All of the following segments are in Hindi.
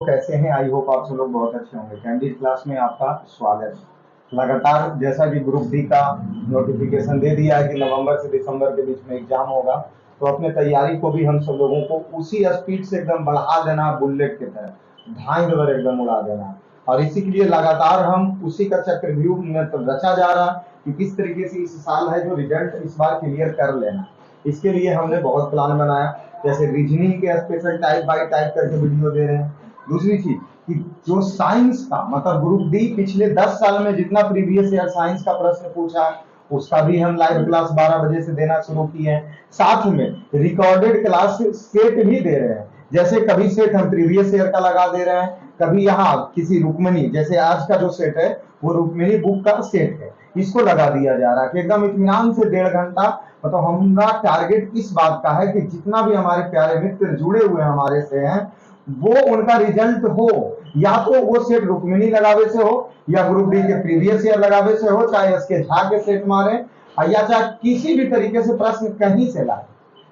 कैसे हैं? आई होप आप सब लोग बहुत अच्छे होंगे। कैंडिड क्लास में आपका स्वागत है। लगातार जैसा कि ग्रुप डी का नोटिफिकेशन दे दिया है कि नवंबर से दिसंबर के बीच में एग्जाम होगा, तो अपने तैयारी को भी हम सब लोगों को उसी स्पीड से एकदम बढ़ा देना, बुलेट की तरह धाई वगैरह एकदम उड़ा देना। और इसी के लिए लगातार हम उसी का चक्रव्यूह में तो रचा जा रहा कि किस तरीके से इस साल है जो रिजल्ट इस बार क्लियर कर लेना। इसके लिए हमने बहुत प्लान बनाया, जैसे रीजनिंग के स्पेशल टाइप बाय टाइप करके वीडियो दे रहे हैं। दूसरी चीज कि जो साइंस का मतलब ग्रुप डी पिछले 10 साल में जितना प्रीवियस ईयर साइंस का प्रश्न पूछा, उसका भी हम लाइव क्लास 12 बजे से देना शुरू किए हैं। साथ में रिकॉर्डेड क्लास सेट भी दे रहे हैं। जैसे कभी सेट हम प्रीवियस ईयर का लगा दे रहे हैं, कभी यहाँ किसी रुक्मिणी, जैसे आज का जो सेट है वो रुक्मिणी बुक का सेट है, इसको लगा दिया जा रहा है कि एकदम इत्मीनान से 1.5 घंटा। मतलब हमारा टारगेट इस बात का है कि जितना भी हमारे प्यारे मित्र जुड़े हुए हमारे से हैं, वो उनका रिजल्ट हो, या तो वो सेट रुक्मिणी लगावे से हो, या ग्रुप डी के प्रीवियस ईयर लगावे से हो, चाहे इसके झा के सेट मारे, या चाहे किसी भी तरीके से प्रश्न कहीं से लाए।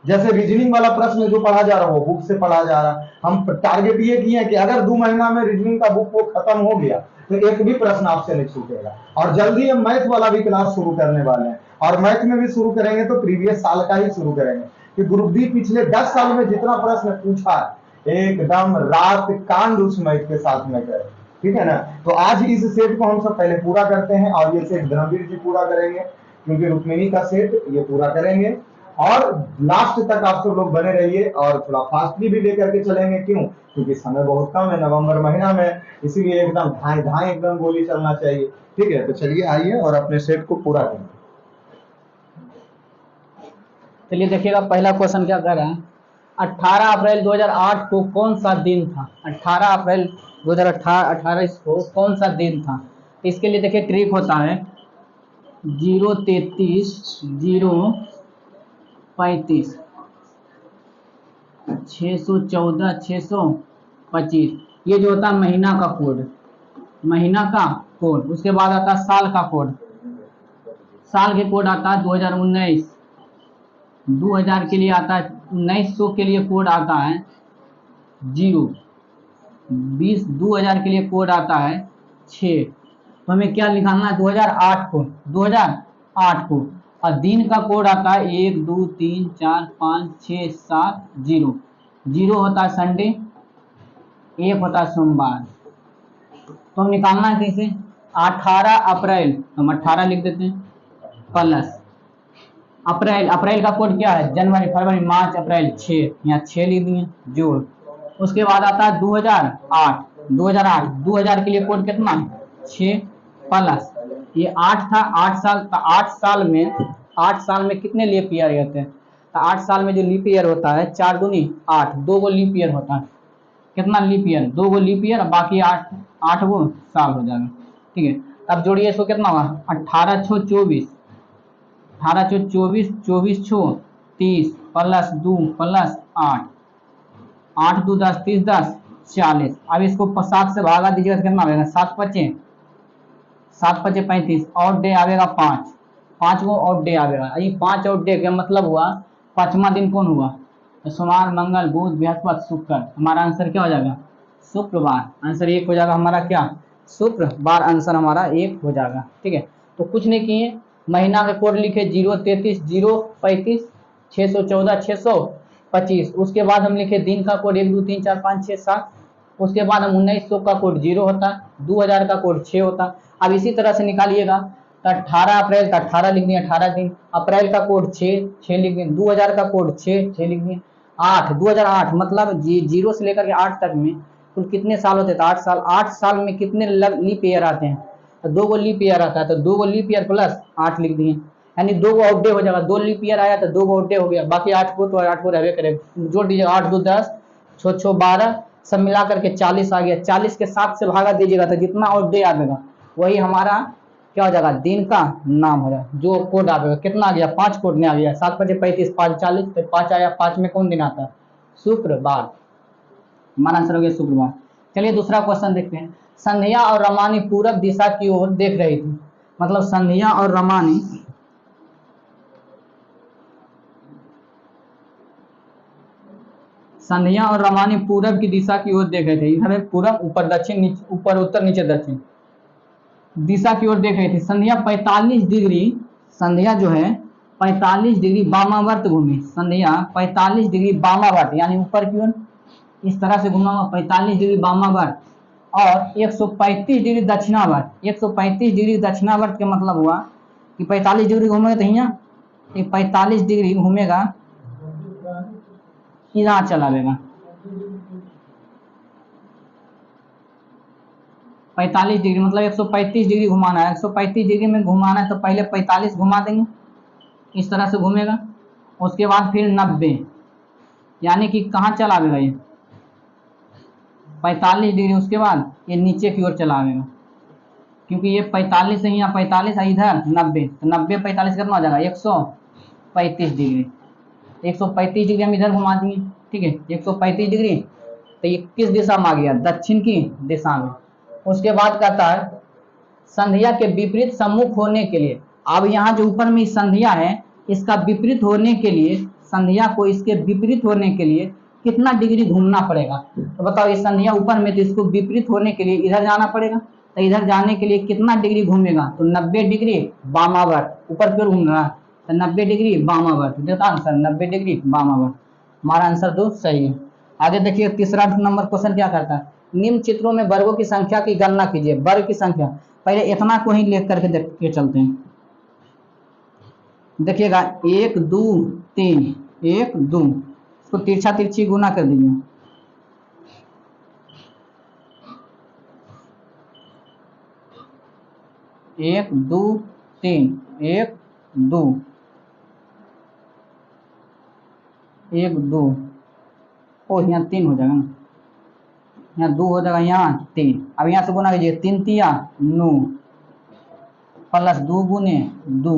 जैसे रीजनिंग वाला प्रश्न जो पढ़ा जा रहा है वो बुक से पढ़ा जा रहा है। हम टारगेट ये किए हैं कि अगर 2 महीना में रीजनिंग का बुक वो खत्म हो गया तो एक भी प्रश्न आपसे नहीं छूटेगा। और जल्दी हम मैथ वाला भी क्लास शुरू करने वाले हैं, और मैथ में भी शुरू करेंगे तो प्रीवियस साल का ही शुरू करेंगे कि ग्रुप डी पिछले 10 साल में जितना प्रश्न पूछा है एकदम रात कांड उस मैथ के साथ में करें। ठीक है ना? तो आज इस सेट को हम सब पहले पूरा करते हैं, और ये सेट धर्मवीर जी पूरा करेंगे, क्योंकि रुक्मिणी का सेट ये पूरा करेंगे। और लास्ट तक आप सब लोग बने रहिए, और थोड़ा फास्टली भी लेकर के चलेंगे। क्यों? क्योंकि समय बहुत कम है, नवंबर महीना में, इसीलिए एकदम धाए धाए एकदम गोली चलना चाहिए। ठीक है, तो चलिए आइए और अपने सेट को पूरा करें। चलिए देखिएगा, पहला क्वेश्चन क्या कह रहा है। 18 अप्रैल 2008 को कौन सा दिन था? 18 अप्रैल 2018 को कौन सा दिन था? इसके लिए देखिए ट्रिक होता है 033 035 614 625। ये जो होता है महीना का कोड, महीना का कोड। उसके बाद आता है साल का कोड। साल के कोड आता है 2019। 2000 के लिए आता है 1900 के लिए कोड आता है 0। 2000 के लिए कोड आता है 6। तो हमें क्या निकालना है? 2008 को, 2008 को। और दिन का कोड आता है 1 2 3 4 5 6 7 0। 0 होता है संडे, 1 होता है सोमवार। तो हम निकालना है कैसे? 18 अप्रैल हम 18 लिख देते हैं, प्लस अप्रैल। अप्रैल का कोड क्या है? जनवरी फरवरी मार्च अप्रैल 6, यहाँ 6 लिख दिए जोड़। उसके बाद आता है 2008। 2008 2000 के लिए कोड कितना है? 6 प्लस ये 8 था। 8 साल, तो 8 साल में कितने लीप ईयर होते हैं? तो 8 साल में जो लीप ईयर होता है 4 दूनी 8, 2 गो लीप ईयर होता है। कितना लीप ईयर? 2 गो लीप ईयर, बाकी 8 गो साल हो जाएगा। ठीक है, अब जोड़िए, इसको कितना होगा? 18 छो 24, 18 छो 24, 24 छो 30 प्लस 2 प्लस 8, 8 2 10 30 10 40। अब इसको 7 से भागा दीजिएगा तो कितना आएगा? 7 पचे 35, और डे आएगा 5, 5 को और डे आएगा। ये 5 और डे का मतलब हुआ 5वां दिन कौन हुआ? तो सोमवार मंगल बुध बृहस्पति शुक्र। हमारा आंसर क्या हो जाएगा? शुक्रवार। आंसर 1 हो जाएगा हमारा, क्या? शुक्रवार आंसर हमारा 1 हो जाएगा। ठीक है, तो कुछ नहीं किए, महीना का कोड लिखे 033 035 614 625। उसके बाद हम लिखे दिन का कोड 1 2 3 4 5 6 7। उसके बाद हम 1900 का कोड 0 होता, 2000 का कोड 6 होता। अब इसी तरह से निकालिएगा, तो 18 अप्रैल का 18 लिख दिए, 18 दिन। अप्रैल का कोड 6, 6 लिख दिए। 2000 का कोड 6, 6 लिख दिए। 8, 2008 मतलब 0 से लेकर के 8 तक में कुल कितने साल होते हैं? तो 8 साल। 8 साल में कितने लीप ईयर आते हैं? तो 2 गो लीप ईयर आता है, तो 2 गो लीप ईयर प्लस 8 लिख दिए, यानी 2 गो आउट डे हो जाएगा। 2 लीप ईयर आया तो 2 गो आउट डे हो गया, बाकी 8 को तो 8 को रहवे करे। जोड़ दीजिएगा, 8 2 10 छो छो 12, सब मिला करके 40 आ गया। 40 के 7 से भागा दीजिएगा तो जितना आउट डे आएगा वही हमारा क्या हो जाएगा? दिन का नाम हो जाएगा। जो कोड आएगा कितना आ गया? 5 कोड में आ गया। 7 5 35 5 40, तो 5 आया। 5 में कौन दिन आता है? शुक्रवार। हमारा आंसर हो गया शुक्रवार। चलिए दूसरा क्वेश्चन देखते हैं। संध्या और रमानी पूरब दिशा की ओर देख रही थी। मतलब संध्या और रमानी संध्या और रमानी पूरब की दिशा की ओर देख रहे थे। इधर है पूरब, ऊपर दक्षिण, नीचे ऊपर उत्तर, नीचे दक्षिण दिशा की ओर देख रही थी। संध्या 45 डिग्री, संध्या जो है 45 डिग्री वामावर्त घूमी। संध्या 45 डिग्री वामावर्त यानी ऊपर की ओर इस तरह से घुमा हुआ 45 डिग्री वामावर्त और 135 डिग्री दक्षिणावर्त। 135 डिग्री दक्षिणावर्त का मतलब हुआ कि 45 डिग्री घूमेगा तो यहाँ 45 डिग्री घूमेगा, यहाँ चला आएगा 45 डिग्री, मतलब 135 डिग्री घुमाना है। 135 डिग्री में घुमाना है तो पहले 45 घुमा देंगे, इस तरह से घूमेगा। उसके बाद फिर 90, यानी कि कहाँ चला आएगा ये 45 डिग्री। उसके बाद ये नीचे की ओर चला आएगा, क्योंकि ये 45 है, यहाँ 45 है, इधर 90, तो 90 45 कितना हो जाएगा 135 डिग्री। 135 डिग्री हम इधर घुमा दिए, ठीक है। 135 डिग्री तो ये किस दिशा में आ गया, दक्षिण की दिशा में। उसके बाद कहता है संध्या के विपरीत सम्मुख होने के लिए, अब यहाँ जो ऊपर में संध्या है इसका विपरीत होने के लिए, संध्या को इसके विपरीत होने के लिए कितना डिग्री घूमना पड़ेगा। तो बताओ ये संध्या ऊपर में, तो इसको विपरीत होने के लिए इधर जाना पड़ेगा, तो इधर जाने के लिए कितना डिग्री घूमेगा, तो 90 डिग्री वामावर्त, ऊपर की ओर घूम रहा है तो 90 डिग्री वामावर्त। देखा आंसर 90 डिग्री वामावर्त, हमारा आंसर तो सही है। आगे देखिए तीसरा नंबर क्वेश्चन क्या करता है, निम्न चित्रों में वर्गों की संख्या की गणना कीजिए। वर्ग की संख्या, पहले इतना को ही लेकर के देख के चलते हैं। देखिएगा 1 2 3, 1 2, इसको तिरछा तिरछी गुना कर दीजिए। एक दो तीन, 1 2, 1 2, ओ यहाँ 3 हो जाएगा ना, यहाँ 2 हो जाएगा, यहाँ 3। अब यहाँ से गुना कीजिए, 3 तिया 9 प्लस 2 गुने 2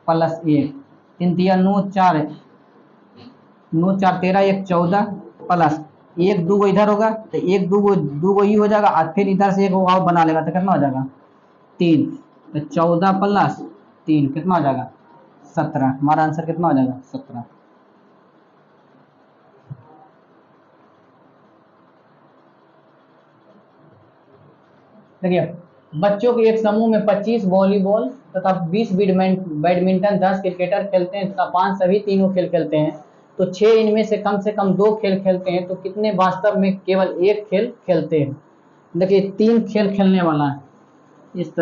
प्लस 1, 3 तिया 9 4, 9 4 13, 1 14 प्लस 1 2 इधर होगा तो 1 2 ही हो जाएगा, और फिर इधर से एक और बना लेगा तो कितना हो जाएगा 3, तो 14 प्लस 3 कितना हो जाएगा 17। हमारा आंसर कितना हो जाएगा 17। देखिए बच्चों के एक समूह में 25 वॉलीबॉल तथा 20 बैडमिंटन, 10 क्रिकेटर खेलते हैं तथा 5 सभी तीनों खेल खेलते हैं, तो 6 इनमें से कम 2 खेल खेलते हैं, तो कितने वास्तव में केवल एक खेल खेलते हैं। देखिए 3 खेल खेलने वाला है, इस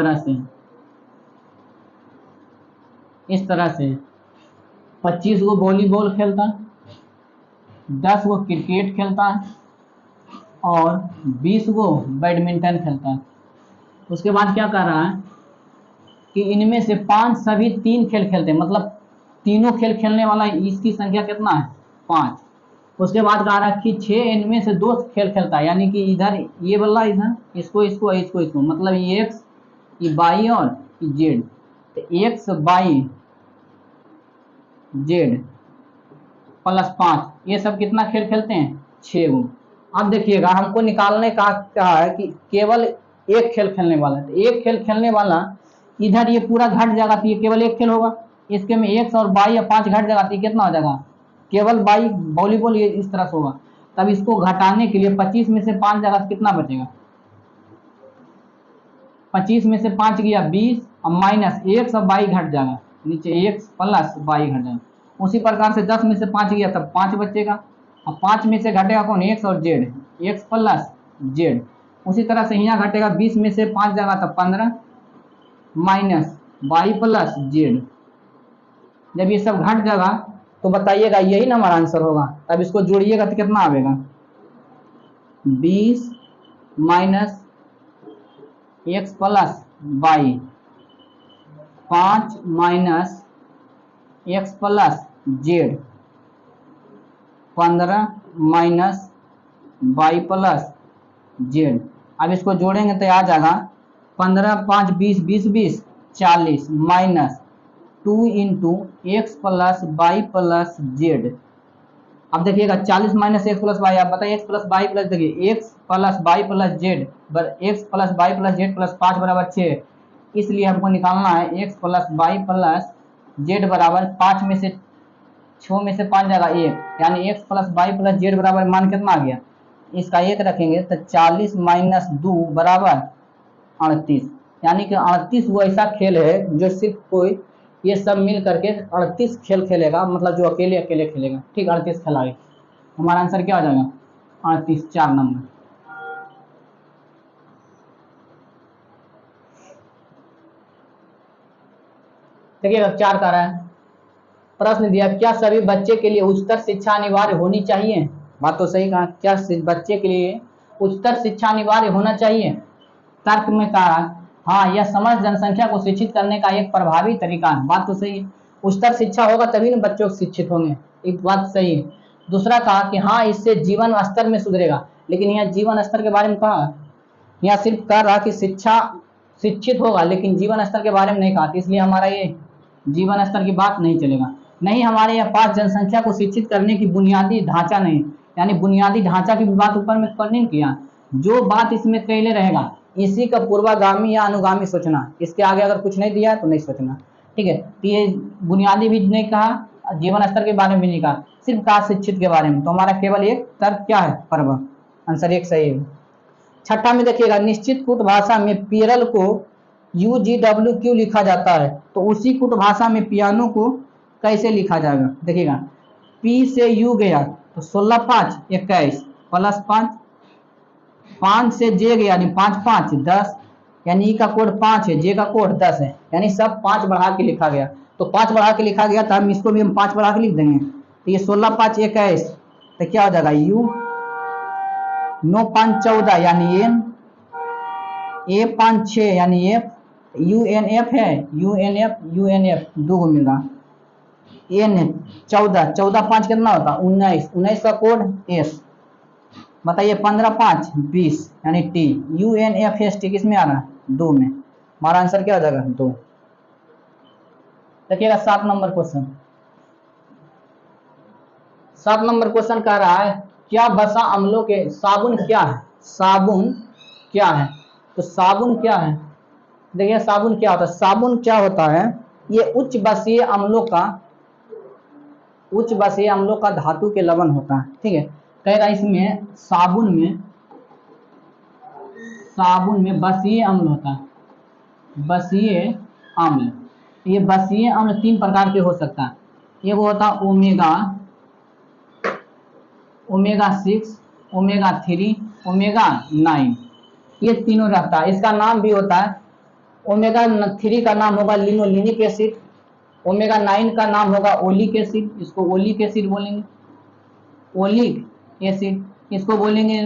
तरह से 25 वो वॉलीबॉल खेलता है, 10 वो क्रिकेट खेलता है और 20 वो बैडमिंटन खेलता है। उसके बाद क्या कह रहा है कि इनमें से 5 सभी 3 खेल खेलते हैं, मतलब तीनों खेल खेलने वाला इसकी संख्या कितना है 5। उसके बाद कह रहा है कि 6 इनमें से 2 खेल खेलता है, यानी कि इधर ये वाला, इधर इसको, मतलब ये x, ये y और z, तो x y z प्लस 5, ये सब कितना खेल खेलते हैं 6 गो। अब देखिएगा हमको निकालने का कहा है कि केवल एक खेल खेलने वाला है, तो एक खेल खेलने वाला इधर ये पूरा घट जाएगा तो ये केवल एक खेल होगा, इसके में x और y या 5 घट जाएगा तो कितना हो जाएगा केवल y वॉलीबॉल, ये इस तरह से होगा। तब इसको घटाने के लिए 25 में से 5 जाएगा तो कितना बचेगा, 25 में से 5 गया 20 और माइनस x और y घट जाएगा, नीचे x प्लस y घट जाएगा। उसी प्रकार से 10 में से 5 गया तब 5 बचेगा, और 5 में से घटेगा कौन x और z, x प्लस z। उसी तरह से यहाँ घटेगा 20 में से 5 जाएगा तब 15 माइनस y प्लस z। जब ये सब घट जाएगा तो बताइएगा यही ना हमारा आंसर होगा। तब इसको जोड़िएगा तो कितना आएगा 20 minus x plus y, 5 minus x plus z, 15 minus y plus z। अब इसको जोड़ेंगे तो आ जाएगा 15 5 20 20 20 40 minus 2 into x plus y plus z. अब देखिएगा 40 माइनस एक्स प्लस वाई, आप बताइए एक्स प्लस वाई प्लस, देखिए x plus y plus z, x plus y plus z plus 5 बराबर 6, इसलिए हमको निकालना है x plus y plus z बराबर 5 में से 6 में से 5 जाएगा 1, यानी x plus y plus z बराबर मान कितना आ गया, इसका 1 रखेंगे तो 40 माइनस 2 बराबर 38, यानी कि 38 वो ऐसा खेल है जो सिर्फ कोई ये सब मिल करके 38 खेल खेलेगा, मतलब जो अकेले अकेले खेलेगा, ठीक, 38 खिलाड़ी। हमारा आंसर क्या हो जाएगा, 38, 4 नंबर। देखिएगा 4 का रहा है, प्रश्न दिया क्या सभी बच्चे के लिए उच्चतर शिक्षा अनिवार्य होनी चाहिए। बात तो सही कहा, क्या बच्चे के लिए उच्चतर शिक्षा अनिवार्य होना चाहिए। तर्क में कहा हाँ, यह समस्त जनसंख्या को शिक्षित करने का एक प्रभावी तरीका है। बात तो सही है, उच्चतर शिक्षा होगा तभी ना बच्चों शिक्षित होंगे, एक बात सही है। दूसरा कहा कि हाँ, इससे जीवन स्तर में सुधरेगा, लेकिन यहाँ जीवन स्तर के बारे में कहा, यहाँ सिर्फ कह रहा कि शिक्षा शिक्षित होगा, लेकिन जीवन स्तर के बारे में नहीं कहा, इसलिए हमारा ये जीवन स्तर की बात नहीं चलेगा। नहीं, हमारे यहाँ पास जनसंख्या को शिक्षित करने की बुनियादी ढांचा नहीं, यानी बुनियादी ढांचा की बात ऊपर में नहीं किया, जो बात इसमें कैले रहेगा इसी का पूर्वागामी या अनुगामी सोचना, इसके आगे अगर कुछ नहीं दिया तो नहीं सोचना, ठीक है। तो ये बुनियादी भी नहीं कहा, जीवन स्तर के बारे में भी नहीं कहा, सिर्फ कहा शिक्षित के बारे में, तो हमारा केवल एक तर्क क्या है, पर्व, आंसर एक सही है। छठा में देखिएगा, निश्चित कूट भाषा में पियरल को UGW क्यों लिखा जाता है, तो उसी कूट भाषा में पियानो को कैसे लिखा जाएगा। देखिएगा P से U गया तो 16 5 21 प्लस 5, 5 से J गया यानी 5 5 10, यानी E का कोड 5 है, J का कोड 10 है, यानी सब 5 बढ़ा के लिखा गया, तो 5 बढ़ा के लिखा गया तो हम इसको भी हम 5 बढ़ा के लिख देंगे, तो ये 16 5 21 तो क्या हो जाएगा U, 9 5 14 यानी N, A 5 6 यानी F, UNF है, UNF दो को मिल रहा, N 14 14 5 कितना होता 19, 19 का कोड S, बताइए 15 5 20 यानी T, UNFST किस में आ रहा है 2 में, हमारा आंसर क्या हो जाएगा 2। देखिएगा 7 नंबर क्वेश्चन, 7 नंबर क्वेश्चन कह रहा है क्या वसा अम्लों के साबुन क्या है, साबुन क्या है, तो साबुन क्या है, देखिए साबुन क्या होता है, साबुन क्या होता है, ये उच्च बसीय अम्लों का धातु के लवण होता है, ठीक है। कहेगा इसमें साबुन में बसीय अम्ल होता है, बसीय अम्ल, ये बसीय अम्ल 3 प्रकार के हो सकता है, ये वो होता है ओमेगा 6, ओमेगा 3, ओमेगा 9, ये तीनों रहता है। इसका नाम भी होता है, ओमेगा 3 का नाम होगा लिनोलेनिक एसिड, ओमेगा 9 का नाम होगा ओलिक एसिड, इसको ओलिक एसिड बोलेंगे, ओलिक एसिड, इसको बोलेंगे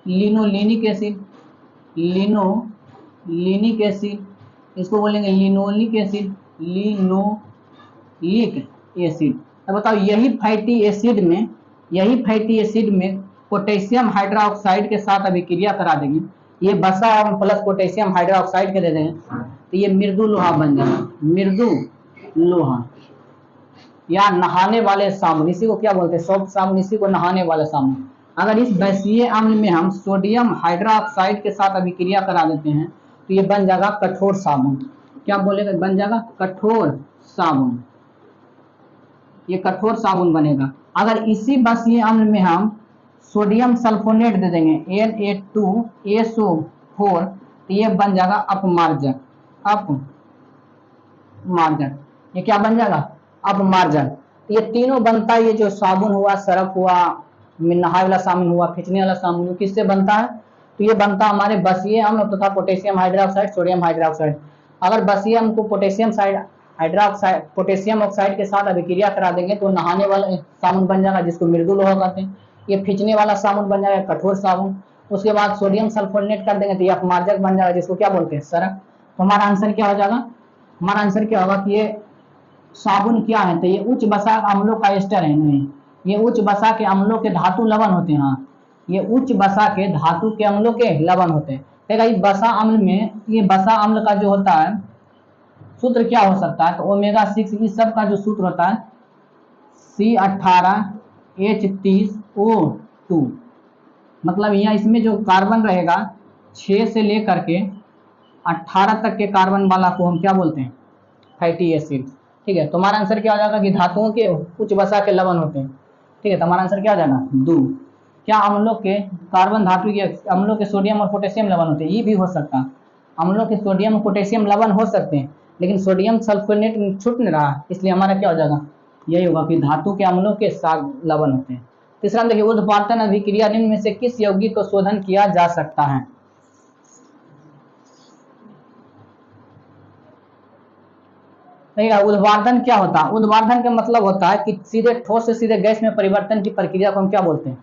लिनोलेनिक एसिड, लिनोलेनिक एसिड, इसको बोलेंगे लिनोलिक एसिड, लिनोलिक एसिड। अब बताओ यही फैटी एसिड में पोटेशियम हाइड्रोक्साइड के साथ अभिक्रिया करा देंगे, ये बसा प्लस पोटेशियम हाइड्रोक्साइड के दे देंगे तो ये मृदु लोहा बन जाएगा, मृदु लोहा या नहाने वाले साबुन, इसी को क्या बोलते हैं सॉफ्ट साबुन, इसी को नहाने वाले साबुन। अगर इस बसीय अम्ल में हम सोडियम हाइड्रोक्साइड के साथ अभिक्रिया करा देते हैं तो ये बन जाएगा कठोर साबुन, क्या बोलेगा बन जाएगा कठोर साबुन, ये कठोर साबुन बनेगा। अगर इसी बसीय अम्ल में हम सोडियम सल्फोनेट दे देंगे Na2SO4 तो ये बन जाएगा अपमार्जक, ये क्या बन जाएगा अपमार्जक। ये तीनों बनता है, ये जो साबुन हुआ, सरफ हुआ, नहाने वाला साबुन हुआ, खींचने वाला साबुन, किससे बनता है, तो ये बनता है हमारे बसीय अम्ल तथा पोटेशियम हाइड्रोक्साइड, सोडियम हाइड्रोक्साइड। अगर बसीय अम्ल को पोटेशियम ऑक्साइड के साथ अभिक्रिया करा देंगे तो नहाने वाला साबुन बन जाएगा जिसको मृदु लोहा कहते हैं, ये खींचने वाला साबुन बन जाएगा कठोर साबुन, उसके बाद सोडियम सल्फोनेट कर देंगे तो ये अपमार्जक बन जाएगा जिसको क्या बोलते हैं सरफ। तो हमारा आंसर क्या हो जाएगा, हमारा आंसर क्या होगा कि ये साबुन क्या है, तो ये उच्च बसा अम्लों का एस्टर है, नहीं ये उच्च बसा के अम्लों के धातु लवण होते हैं, हाँ ये उच्च बसा के धातु के अम्लों के लवण होते हैं। देखा इस बसा अम्ल में, ये बसा अम्ल का जो होता है सूत्र क्या हो सकता है, तो ओमेगा 6 इस सब का जो सूत्र होता है C18H30O2, मतलब यहाँ इसमें जो कार्बन रहेगा 6 से लेकर के 18 तक के कार्बन वाला को हम क्या बोलते हैं फैटी एसिड, ठीक है, तो हमारा आंसर क्या हो जाएगा कि धातुओं के उच्च वसा के लवण होते हैं। ठीक है, तो हमारा आंसर क्या हो जाएगा 2। क्या अम्लों के कार्बन धातु के अम्लों के सोडियम और पोटेशियम लवण होते हैं? ये भी हो सकता है, अम्लों के सोडियम और पोटेशियम लवण हो सकते हैं, लेकिन सोडियम सल्फोनेट छूट नहीं रहा, इसलिए हमारा क्या हो जाएगा, यही होगा कि धातु के अम्लों के साथ लवण होते हैं। तीसरा देखिए, ऊर्ध्वपातन अभिक्रिया निम्न में से किस यौगिक को शोधन किया जा सकता है? ऊर्ध्वाधन क्या होता है? ऊर्ध्वाधन का मतलब होता है कि सीधे ठोस से सीधे गैस में परिवर्तन की प्रक्रिया को हम क्या बोलते हैं?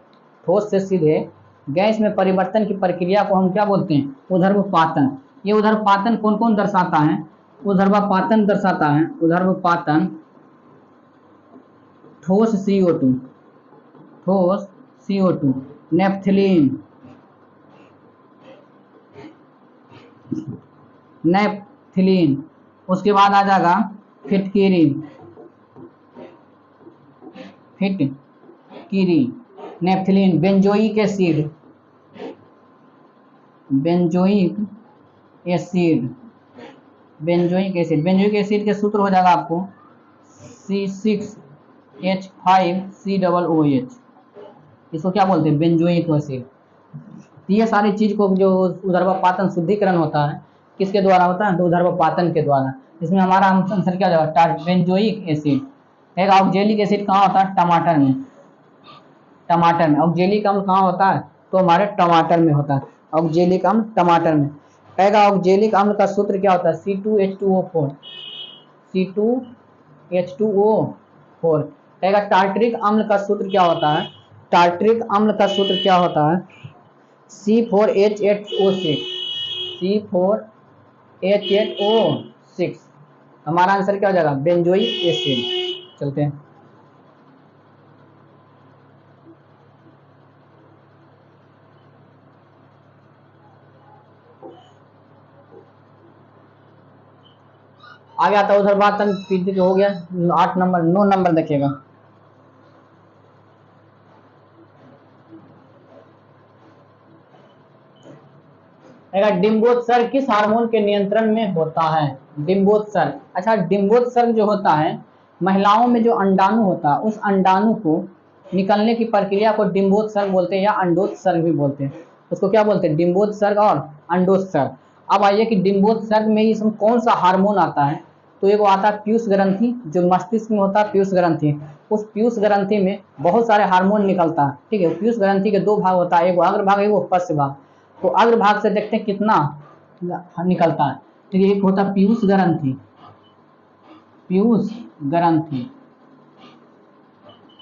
ठोस से सीधे गैस में परिवर्तन की प्रक्रिया को हम क्या बोलते हैं? ऊर्ध्वपातन। ये ऊर्ध्वपातन कौन कौन दर्शाता है? ऊर्ध्वपातन दर्शाता है, ऊर्ध्वपातन ठोस CO2, ठोस CO2, नेफ्थलीन, नेफ्थलीन, उसके बाद आ जाएगा फिटकीरी, फिटकीरी, naphthalene, benzoic acid, benzoic acid, benzoic acid, benzoic acid के सूत्र हो जाएगा आपको C6H5COOH, इसको क्या बोलते हैं? Benzoic acid. ये सारी चीज को जो ऊर्ध्वपातन शुद्धिकरण होता है किसके द्वारा होता है? तो ऊर्ध्वपातन के द्वारा। इसमें हमारा आंसर क्या जाएगा? Benzoic acid. एक ऑक्जेलिक एसिड कहाँ होता है? टमाटर में, टमाटर में। ऑक्जेलिक अम्ल कहाँ होता है? तो हमारे टमाटर में होता है, ऑक्जेलिक अम्ल टमाटर में। कहेगा ऑक्जेलिक अम्ल का सूत्र क्या होता है? C2H2O4, C2H2O4। कहेगा टार्टरिक अम्ल का सूत्र क्या होता है? टार्टरिक अम्ल का सूत्र क्या होता है? C4H8O6, C4H8O6। हमारा आंसर क्या हो जाएगा? Benzoic acid. चलते हैं आगे आता है ऊर्ध्वपातन हो गया 8 नंबर। 9 नंबर देखिएगा, डिम्बोत्सर्ग किस हार्मोन के नियंत्रण में होता है? डिम्बोत्सर्ग, अच्छा डिम्बोत्सर्ग जो होता है महिलाओं में जो अंडाणु होता है उस अंडाणु को निकलने की प्रक्रिया को डिम्बोत्सर्ग बोलते हैं या अंडोत्सर्ग भी बोलते हैं। उसको क्या बोलते हैं? डिम्बोत्सर्ग और अंडोत्सर्ग। अब आइए कि डिम्बोत्सर्ग में इसमें कौन सा हार्मोन आता है? तो एक आता है पीयूष ग्रंथि, जो मस्तिष्क में होता है पीयूष ग्रंथि। उस पीयूष ग्रंथि में बहुत सारे हार्मोन निकलता है। ठीक है, पीयूष ग्रंथि के 2 भाग होता है, एक अग्र भाग, एक पश्च भाग। तो अग्र भाग से देखते हैं कितना निकलता है। तो एक होता है पीयूष ग्रंथि, पीयूष ग्रंथि,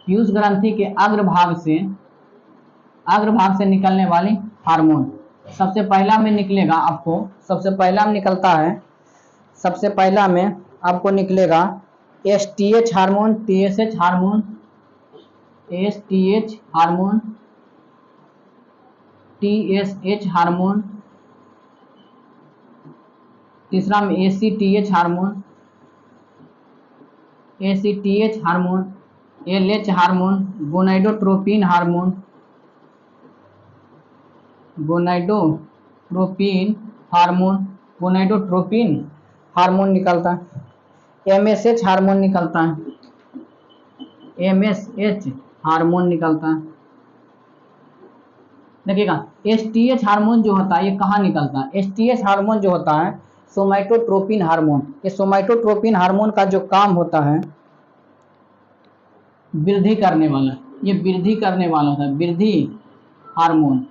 पीयूष ग्रंथि के अग्र भाग से निकलने वाली हार्मोन सबसे पहला में निकलेगा आपको, सबसे पहला में निकलता है, सबसे पहला में आपको निकलेगा STH hormone, TSH hormone, STH hormone, TSH hormone. तीसरा में ACTH hormone, ACTH hormone, LH hormone, gonadotropin hormone, gonadotropin hormone, gonadotropin hormone निकलता है। MSH हार्मोन निकलता है, MSH हार्मोन निकलता है। देखिएगा STH हार्मोन जो होता है ये कहाँ निकलता है? STH हार्मोन जो होता है सोमाटोट्रोपिन हार्मोन। ये सोमाटोट्रोपिन हार्मोन का जो काम होता है वृद्धि करने वाला, ये वृद्धि करने वाला होता है, वृद्धि हार्मोन।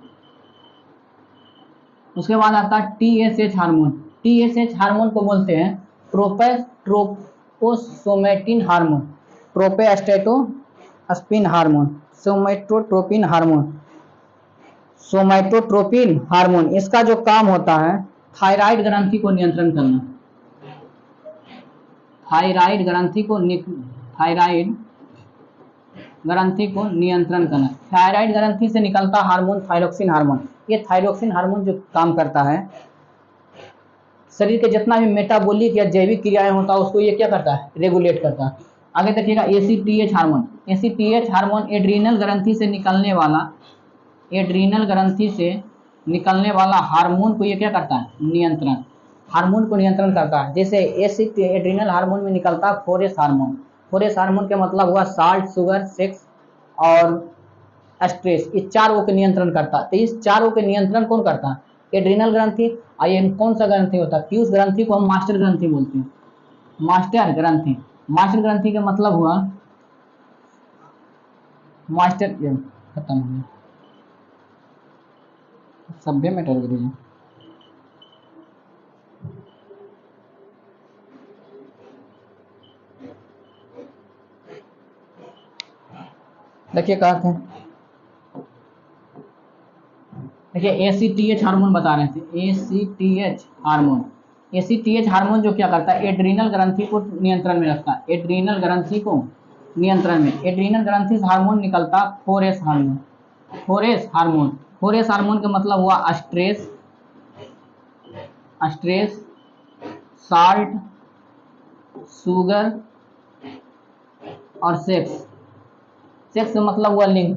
उसके बाद आता है TSH हार्मोन। TSH हार्मोन को बोलते हैं ट्रोपोसोमेटिन हार्मोन, ट्रोपोस्टेटोस्पिन hormone, somatotropin hormone, somatotropin hormone. इसका जो काम होता है थायराइड ग्रंथि को नियंत्रण करना, थायराइड ग्रंथि को नियंत्रण करना। थायराइड ग्रंथि से निकलता हार्मोन थायरोक्सिन हार्मोन। ये थायरोक्सिन हार्मोन जो काम करता है शरीर के जितना भी मेटाबॉलिक या जैविक क्रियाएं होता है उसको ये क्या करता है? रेगुलेट करता है। आगे देखिएगा ACTH hormone. ACTH hormone adrenal ग्रंथि से निकलने वाला, एड्रीनल ग्रंथि से निकलने वाला हार्मोन को ये क्या करता है? नियंत्रण। हार्मोन को नियंत्रण करता है। जैसे एड्रिनल हार्मोन में निकलता है 4S हार्मोन। 4S हार्मोन का मतलब हुआ साल्ट, शुगर, सेक्स और स्ट्रेस, इस चारों के नियंत्रण करता है। तो इस चारों के नियंत्रण कौन करता है? एड्रिनल ग्रंथि। और ये कौन सा ग्रंथि होता है? पीयूष ग्रंथि को हम मास्टर ग्रंथि बोलते हैं। मास्टर ग्रंथि, मास्टर ग्रंथि का मतलब हुआ मास्टर, खत्म हो गया सभ्य में टल गई। देखिए कहते हैं, देखिए ACTH हार्मोन बता रहे थे, ACTH हार्मोन। ACTH हार्मोन जो क्या करता है? एड्रिनल ग्रंथि को नियंत्रण में रखता है। एड्रिनल ग्रंथि को नियंत्रण में, एड्रिनल ग्रंथि से हार्मोन निकलता 4S hormone. 4S hormone, 4S hormone का मतलब हुआ स्ट्रेस, स्ट्रेस, साल्ट, शुगर और सेक्स। सेक्स का मतलब हुआ लिंग,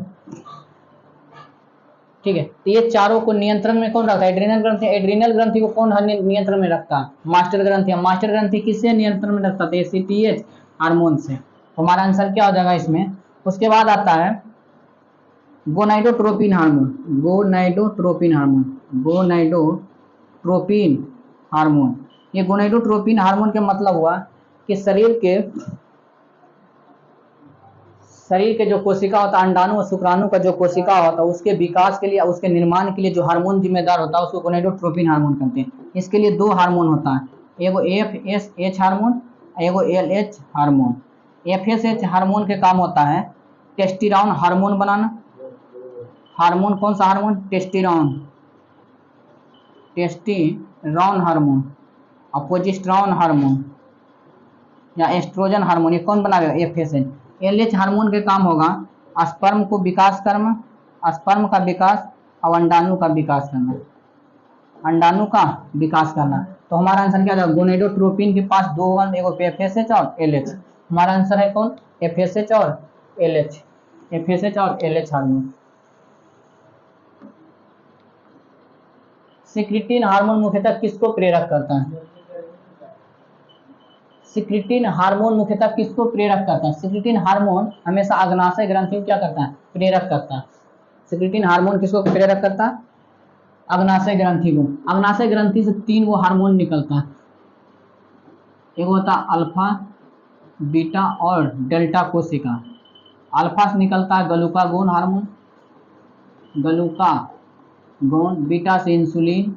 ठीक है। तो ये चारों को नियंत्रण में कौन रखता है? एड्रिनल ग्रंथि। एड्रिनल ग्रंथि को कौन नियंत्रण में रखता है? मास्टर ग्रंथि। मास्टर ग्रंथि किससे नियंत्रण में रखता है? ACTH हार्मोन से। तो हमारा आंसर क्या हो जाएगा इसमें? उसके बाद आता है gonadotropin hormone. Gonadotropin hormone, gonadotropin hormone. ये गोनाइडोट्रोपिन हार्मोन का मतलब हुआ कि शरीर के जो कोशिका होता है, अंडाणु और शुक्राणु का जो कोशिका होता है, उसके विकास के लिए, उसके निर्माण के लिए जो हार्मोन जिम्मेदार होता है उसको गोनाइडोट्रोपिन हार्मोन कहते हैं। इसके लिए दो हार्मोन होता है, एगो FSH हार्मोन, एगो LH हार्मोन। FSH हार्मोन के काम होता है टेस्टिरोन हार्मोन बनाना। हार्मोन कौन सा हार्मोन? टेस्टिरोन, टेस्टिरोन हार्मोन। और प्रोजेस्टेरोन हार्मोन या एस्ट्रोजन हार्मोन, ये कौन बनाएगा? FSH। LH हार्मोन के काम होगा स्पर्म को विकास करना, स्पर्म का विकास और अंडाणु का विकास करना, अंडाणु का विकास करना। तो हमारा आंसर क्या होगा? गोनाइडोट्रोपिन के पास दो होगा, एगो FSH और LH। हमारा आंसर है कौन? FSH और LH, FSH और LH हार्मोन। सिक्रिटिन हार्मोन मुख्यतः किसको प्रेरक करता है? सिक्रिटिन हार्मोन मुख्यतः किसको प्रेरक करता है? सिक्रिटिन हार्मोन हमेशा अग्नाशय ग्रंथि को क्या करता है? प्रेरक करता है। सिक्रिटिन हार्मोन किसको प्रेरक करता है? अग्नाशय ग्रंथि को। अग्नाशय ग्रंथि से 3 वो हार्मोन निकलता है, एक होता अल्फा, बीटा और डेल्टा कोशिका। अल्फा से निकलता है ग्लूकागोन हार्मोन, ग्लूकागोन। बीटा से इंसुलिन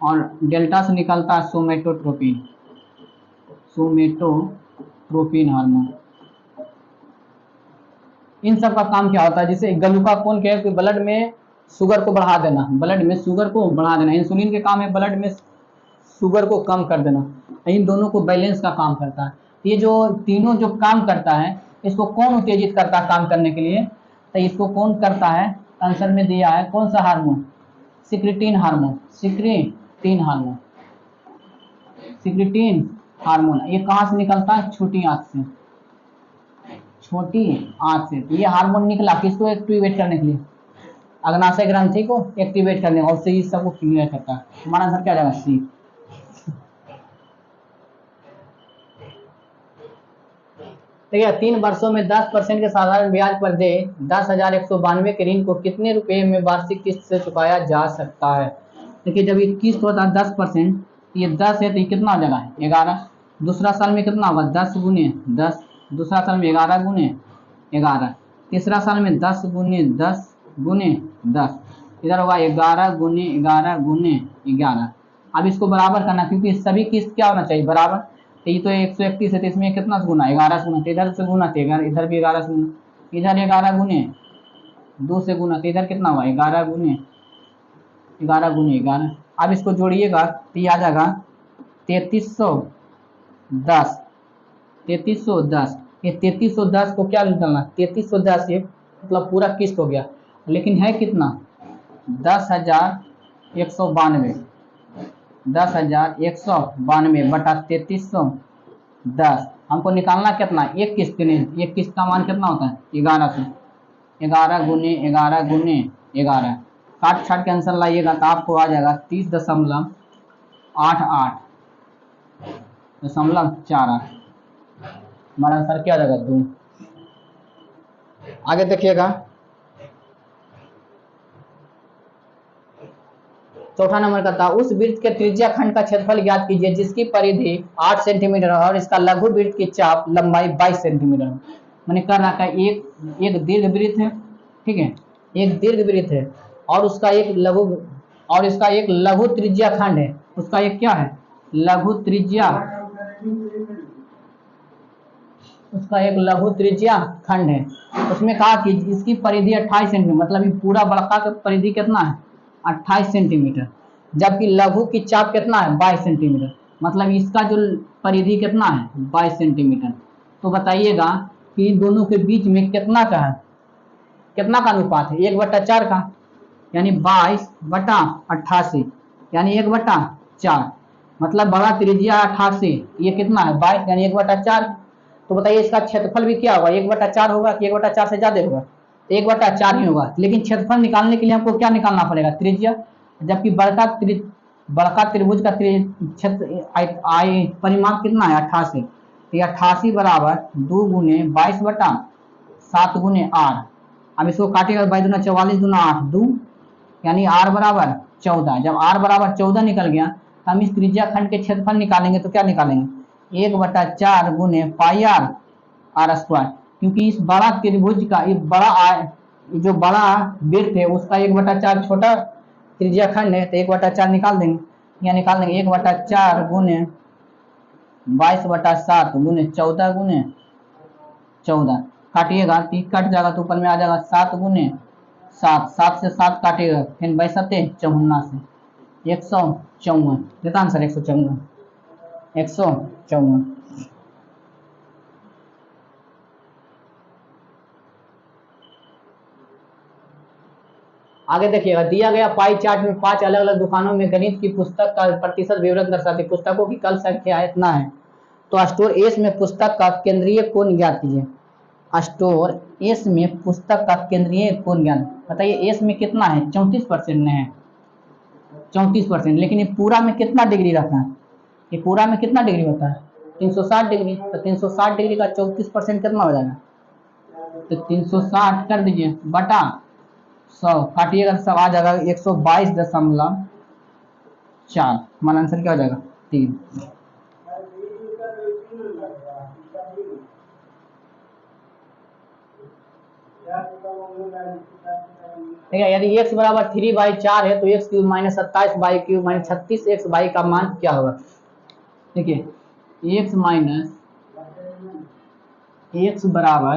और डेल्टा से निकलता है सोमेटोट्रोपिन, सोमेटोट्रोपिन हार्मोन। इन सब का काम क्या होता है? जैसे ग्लूकागोन क्या है कि ब्लड में शुगर को बढ़ा देना, ब्लड में शुगर को बढ़ा देना। इंसुलिन के काम है ब्लड में शुगर को कम कर देना। इन दोनों को बैलेंस का काम करता है। ये जो तीनों जो काम करता है, इसको कौन उत्तेजित करता है काम करने के लिए? तो इसको कौन करता है? आंसर में दिया है कौन सा hormone? Secretin hormone, secretin hormone, secretin hormone. ये कहाँ से निकलता है? छोटी आंत से, छोटी आंत से। ये हार्मोन निकला किसको एक्टिवेट करने के लिए? अग्नाशय ग्रंथि को एक्टिवेट करने, और से इस सबको क्लियर करता है। हमारा आंसर क्या जाएगा? सी। देखिए 3 वर्षों में 10% के साधारण ब्याज पर दे 10,192 के ऋण को कितने रुपए में वार्षिक किस्त से चुकाया जा सकता है? देखिए जब ये किस्त होता है 10%, ये 10 है तो ये कितना हो जाएगा? 11। दूसरा साल में कितना होगा? 10 गुने 10। दूसरा साल में 11 गुने 11। तीसरा साल में 10 गुने 10 गुने 10। इधर होगा 11 गुने 11 गुने 11। अब इसको बराबर करना, क्योंकि सभी किस्त क्या होना चाहिए? बराबर। तो ये तो 131 है, तो इसमें कितना से गुना? 11 से गुना। तो इधर से गुना तो इधर भी 11 से गुना, इधर 11 गुने 2 से गुना, तो इधर कितना हुआ? 11 गुने 11 गुने 11। अब इसको जोड़िएगा तो ये आ जाएगा 3310, 3310। ये 3310 को क्या निकलना? 3310 ये मतलब पूरा किस्त हो गया, लेकिन है कितना? 10,192, 10,192 बटा 3310। हमको निकालना कितना? एक किस्त नहीं, एक किस्त का मान कितना होता है? 1100। 11 गुने 11 गुने 11 काट छाट के आंसर लाइएगा तो आपको आ जाएगा 30.88.48। हमारा आंसर क्या आ जाएगा 2। आगे देखिएगा चौथा नंबर का था, उस वृत्त के त्रिज्या खंड का क्षेत्रफल ज्ञात कीजिए जिसकी परिधि 8 सेंटीमीटर और इसका लघु वृत्त की चाप लंबाई 22 सेंटीमीटर। मैंने कर रखा है एक दीर्घ वृत्त है, ठीक है, एक दीर्घ वृत्त है और उसका एक लघु त्रिज्या खंड है। उसका एक क्या है, लघु त्रिज्या, उसका एक लघु त्रिज्या खंड है। उसमें कहा कि इसकी परिधि 28 सेंटीमीटर, मतलब ये पूरा बड़का का परिधि कितना है 28 सेंटीमीटर, जबकि लघु की चाप कितना है 22 सेंटीमीटर, मतलब इसका जो परिधि कितना है 22 सेंटीमीटर। तो बताइएगा कि दोनों के बीच में कितना का है, कितना का अनुपात है 1/4 का, यानी 22/88 यानी 1/4, मतलब बड़ा त्रिज्या 88, ये कितना है 22 यानी 1/4। तो बताइए इसका क्षेत्रफल भी क्या होगा 1/4 होगा कि 1/4 से ज्यादा होगा, 1/4 ही होगा। लेकिन क्षेत्रफल निकालने के लिए हमको क्या निकालना पड़ेगा, त्रिज्या, जबकि बड़का त्रिभुज का क्षेत्र परिमाप कितना है 88, तो 88 बराबर 2 गुने 22/7 गुने r। अब इसको काटेगा 22 दूना 44 दूना 8 2, यानी r बराबर 14। जब r बराबर 14 निकल गया तो हम इस त्रिज्या खंड के क्षेत्रफल निकालेंगे तो क्या निकालेंगे 1/4 गुने पाई r स्क्वायर, क्योंकि इस बड़ा त्रिभुज का जो बड़ा वृत्त है उसका 1/4 छोटा त्रिज्या खंड है, तो 1/4 निकाल देंगे, यहाँ निकाल देंगे 1/4 गुने 22/7 गुने 14 गुने 14, काटिएगा 30 कट जाएगा तो ऊपर में आ जाएगा 7 गुने 7, 7 से 7 काटिएगा फिर 22 से 154, देता आंसर 154। आगे देखिएगा, दिया गया पाई चार्ट में 5 अलग अलग दुकानों में गणित की पुस्तक का प्रतिशत विवरण दर्शाती पुस्तकों की कल संख्या इतना है। तो स्टोर एस में पुस्तक का केंद्रीय कोण ज्ञात कीजिए। स्टोर एस में पुस्तक का केंद्रीय कोण ज्ञात, बताइए एस में कितना है 34% में है 34%, लेकिन ये पूरा में कितना डिग्री रहता है, ये पूरा में कितना डिग्री होता है 360 डिग्री, तो 360 डिग्री का 34% कितना हो जाएगा, तो 360 कर दीजिए बटा 100, काटिएगा सब आ जाएगा 122.4। हमारा आंसर क्या हो जाएगा 3। ठीक है, यदि x बराबर 3/4 है तो x cube minus 27/3 minus 36x का मान क्या होगा। देखिए x बराबर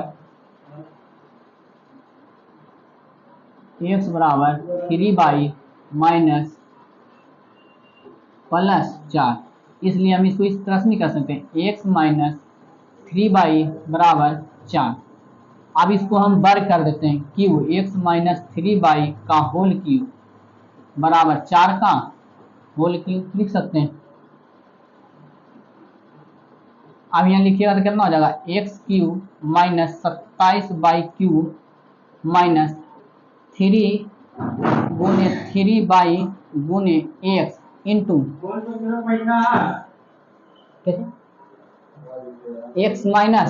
3 माइनस +4, इसलिए हम इसको इस तरह से नहीं कर सकते, x माइनस 3 बराबर 4। अब इसको हम वर्ग कर देते हैं, क्यूब x माइनस 3 का होल क्यूब बराबर 4 का होल क्यूब लिख सकते हैं। अब यहाँ लिखिएगा तो कितना हो जाएगा x क्यूब माइनस 27/3 माइनस 3 गुने 3 गुने x इंटू x माइनस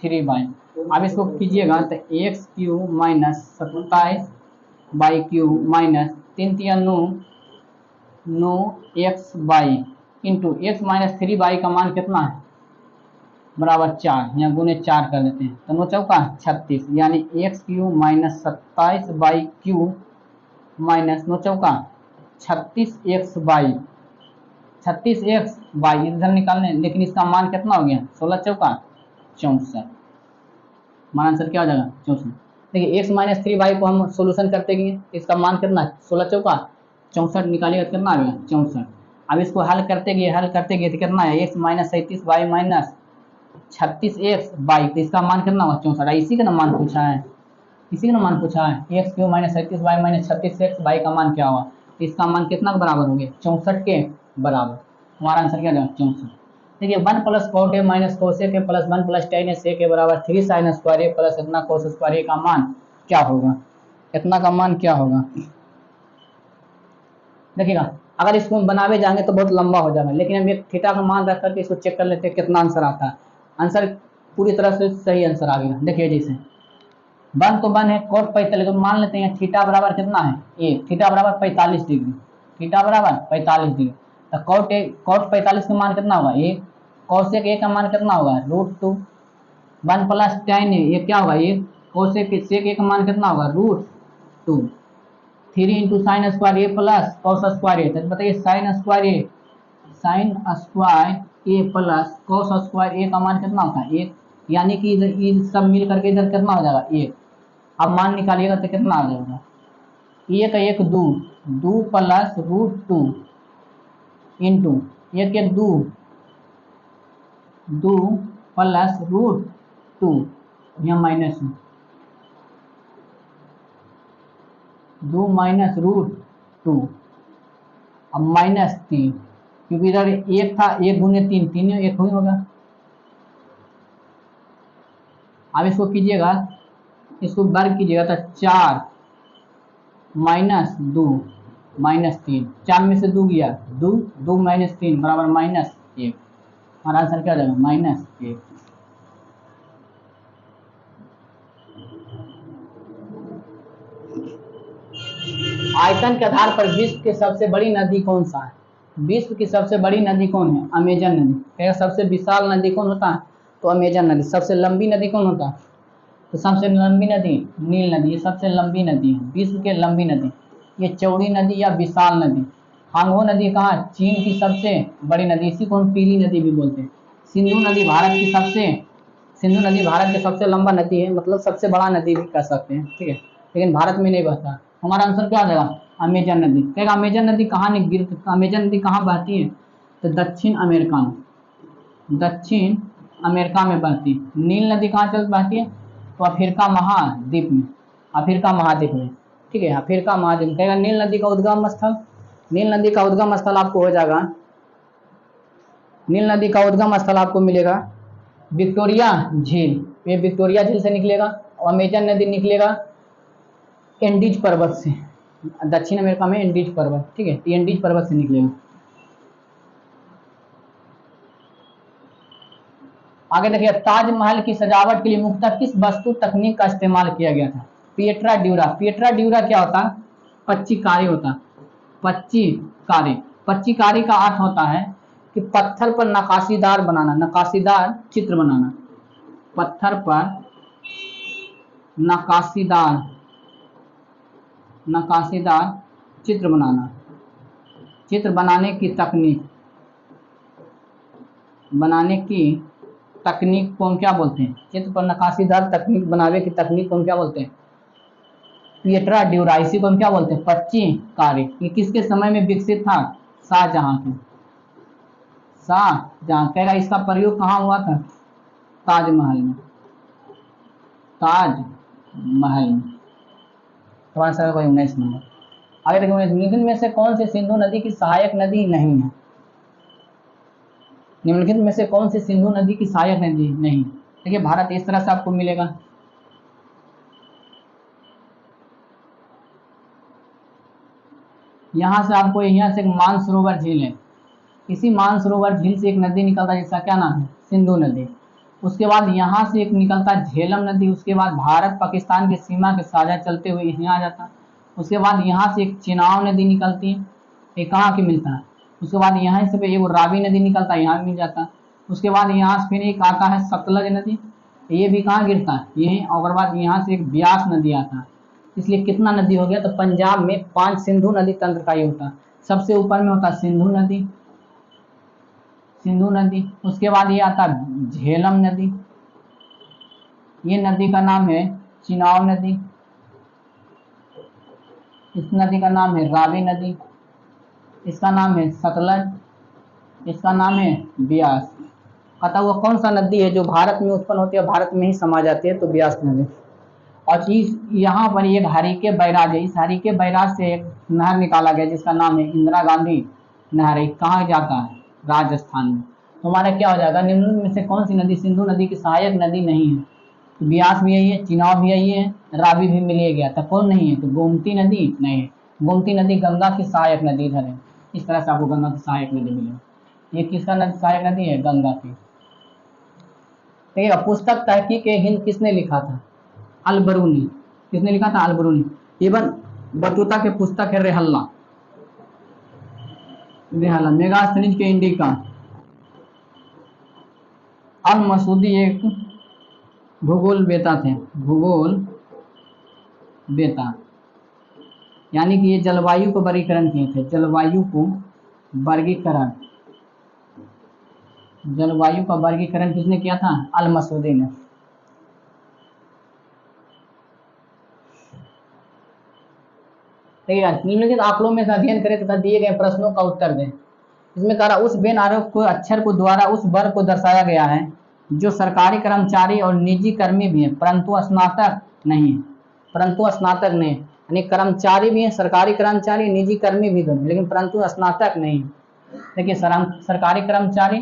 3। अब इसको कीजिएगा तो x cube minus 27/3 minus 3×9 into x minus 3 का मान कितना है बराबर 4, यहाँ गुने 4 कर देते हैं तो 9 चौका 36, यानी x क्यूब माइनस 27/3 माइनस 9 चौका 36x इधर निकालने, लेकिन इसका मान कितना हो गया 16 चौका 64। हमारा आंसर क्या हो जाएगा 64। देखिए x माइनस 3 को हम सोल्यूशन करते गए, इसका मान कितना 16 चौका 64 निकालिएगा कितना आ गया 64। अब इसको हल करते गए तो कितना है x माइनस 37 माइनस 36x तो इसका मान कितना हुआ 64। इसी का ना मान पूछा है, x cube minus 37 minus 36x का मान क्या हुआ, इसका मान कितना के बराबर हो गया 64 के बराबर। हमारा आंसर क्या होगा 64। देखिए 1 + cot माइनस cos a के प्लस 1 + tan a के बराबर 3 sin² a प्लस इतना cos² a का मान क्या होगा, इतना का मान क्या होगा। देखिएगा अगर इसको बनावे जाएंगे तो बहुत लंबा हो जाएगा, लेकिन हम एक थीटा का मान रख करके इसको चेक कर लेते हैं कितना आंसर आता है। आंसर पूरी तरह से सही आंसर आ गया। देखिए जैसे वन तो वन है, cos 45 तो मान लेते हैं थीटा बराबर कितना है, ए थीटा बराबर 45 डिग्री, थीटा बराबर 45 डिग्री। तो cos 45 का मान कितना होगा, ए cosec ए का मान कितना होगा √2, 1 प्लस tan ए, ये क्या होगा, ये cosec sec ए का मान कितना होगा √2, 3 इंटू साइन स्क्वायर ए प्लस कॉस स्क्वायर ए। तो बताइए साइन स्क्वायर ए प्लस कॉस स्क्वायर ए का मान कितना होता है 1, यानी कि इधर सब मिल करके इधर कितना हो जाएगा 1। अब मान निकालिएगा तो कितना आ जाएगा, 1 1 2, 2 प्लस √2 इंटू 1 1 2, 2 प्लस √2, यहाँ माइनस 2 माइनस √2, अब -3, क्योंकि इधर 1 था, 1 गुने 3, 3 1 ही होगा। अब इसको कीजिएगा, इसको वर्ग कीजिएगा तो 4 माइनस 2 -3, 4 में से 2 गया 2, 2 माइनस 3 बराबर -1, हमारा आंसर क्या हो जाएगा -1। आयतन के आधार पर विश्व की सबसे बड़ी नदी कौन सा है, विश्व की सबसे बड़ी नदी कौन है, अमेजन नदी। क्या सबसे विशाल नदी कौन होता है, तो अमेजन नदी। सबसे लंबी नदी कौन होता है, तो सबसे लंबी नदी नील नदी, ये सबसे लंबी नदी है, विश्व की लंबी नदी। ये चौड़ी नदी या विशाल नदी। हांगो नदी कहाँ, चीन की सबसे बड़ी नदी, इसी को हम पीली नदी भी बोलते हैं। सिंधु नदी भारत की सबसे लंबा नदी है, मतलब सबसे बड़ा नदी भी कह सकते हैं, ठीक है, लेकिन भारत में नहीं बहता। हमारा आंसर क्या आ जाएगा, अमेजन नदी। कहेगा अमेजन नदी कहाँ अमेजन नदी कहाँ बहती है, तो दक्षिण अमेरिका में, दक्षिण अमेरिका में बहती है। नील नदी कहाँ चल बहती है, तो अफ्रीका महाद्वीप में, अफ्रीका महाद्वीप में, ठीक है, अफ्रीका महाद्वीप। कहेगा नील नदी का उद्गम स्थल, नील नदी का उद्गम स्थल आपको हो जाएगा, नील नदी का उद्गम स्थल आपको मिलेगा विक्टोरिया झील, ये विक्टोरिया झील से निकलेगा। और अमेजन नदी निकलेगा एंडीज पर्वत से, दक्षिण अमेरिका में एंडीज पर्वत, ठीक है, एंडीज पर्वत से निकलेगा। आगे देखिए ताजमहल की सजावट के लिए मुख्यतः किस वस्तु तकनीक का इस्तेमाल किया गया था, पिएट्रा ड्यूरा। पिएट्रा ड्यूरा क्या होता है, पच्चीकारी होता है, पच्चीकारी। पच्चीकारी का अर्थ होता है कि पत्थर पर नकाशीदार बनाना, नकाशीदार चित्र बनाना, पत्थर पर नकाशीदार चित्र बनाना, चित्र बनाने की तकनीक को हम क्या बोलते हैं, चित्र पर नकाशीदार तकनीक बनावे की तकनीक को हम क्या बोलते हैं, पिएट्रा ड्यूरा। इसी को हम क्या बोलते हैं, पच्चीकारी। ये किसके समय में विकसित था, शाहजहां के, शाहजहां। कहेगा इसका प्रयोग कहाँ हुआ था, ताजमहल में, ताजमहल में। तो आंसर होगा 19 नंबर। आगे देखिए निम्नलिखित में से कौन सी सिंधु नदी की सहायक नदी नहीं है, निम्नलिखित में से कौन सी सिंधु नदी की सहायक नदी नहीं। देखिए भारत इस तरह से आपको मिलेगा, यहाँ से आपको, यहाँ से एक मानसरोवर झील है, इसी मानसरोवर झील से एक नदी निकलता है जिसका क्या नाम है, सिंधु नदी। उसके बाद यहाँ से एक निकलता है झेलम नदी, उसके बाद भारत पाकिस्तान की सीमा के साझा चलते हुए यहाँ आ जाता है। उसके बाद यहाँ से एक चेनाब नदी निकलती है, ये कहाँ की मिलता है। उसके बाद यहाँ से एक रावी नदी निकलता है, यहाँ मिल जाता है। उसके बाद यहाँ से फिर एक आता है सतलज नदी, ये भी कहाँ गिरता है, यही। और बाद यहाँ से एक ब्यास नदी आता है। इसलिए कितना नदी हो गया, तो पंजाब में 5 सिंधु नदी तंत्र का ये होता है। सबसे ऊपर में होता है सिंधु नदी, सिंधु नदी। उसके बाद ये आता है झेलम नदी, ये नदी का नाम है चेनाब नदी, इस नदी का नाम है रावी नदी, इसका नाम है सतलज, इसका नाम है ब्यास। कहता हुआ कौन सा नदी है जो भारत में उत्पन्न होती है, भारत में ही समा जाती है, तो ब्यास नदी। और इस यहाँ पर एक हरिके बैराज है, इस हरिके बैराज से एक नहर निकाला गया जिसका नाम है इंदिरा गांधी नहर। कहाँ जाता है, राजस्थान में। तो हमारा क्या हो जाएगा, निम्न में से कौन सी नदी सिंधु नदी की सहायक नदी नहीं है, तो ब्यास भी यही है, चिनाब भी यही है, रावी भी मिल गया था, कौन नहीं है? तो गोमती नदी नहीं है। गोमती नदी गंगा की सहायक नदी इधर है। इस तरह से आपको गंगा की सहायक नदी मिलेगी। ये किसका नदी सहायक नदी है? गंगा की। देखिएगा, पुस्तक तहकीक हिंद किसने लिखा था? अल-बरूनी। किसने लिखा था? अल-बरूनी। इबन बतूता के पुस्तक है रेहल्ला। रेहल्ला। मेगास्थनीज के इंडिका। अल मसूदी एक भूगोल वेता थे। भूगोल वेता, यानी कि ये जलवायु को वर्गीकरण किए थे। जलवायु को वर्गीकरण, जलवायु का वर्गीकरण किसने किया था? अल मसूदी ने। ठीक है, निम्नलिखित आंकड़ों में से अध्ययन करें तथा दिए गए प्रश्नों का उत्तर दें। इसमें कह रहा उस बेन आरोप को अक्षर को द्वारा उस वर्ग को दर्शाया गया है जो सरकारी कर्मचारी और निजी कर्मी भी हैं परंतु स्नातक नहीं है। परंतु स्नातक नहीं, यानी कर्मचारी भी हैं, सरकारी कर्मचारी, निजी कर्मी भी हैं, लेकिन परंतु स्नातक नहीं। देखिए, सरकारी कर्मचारी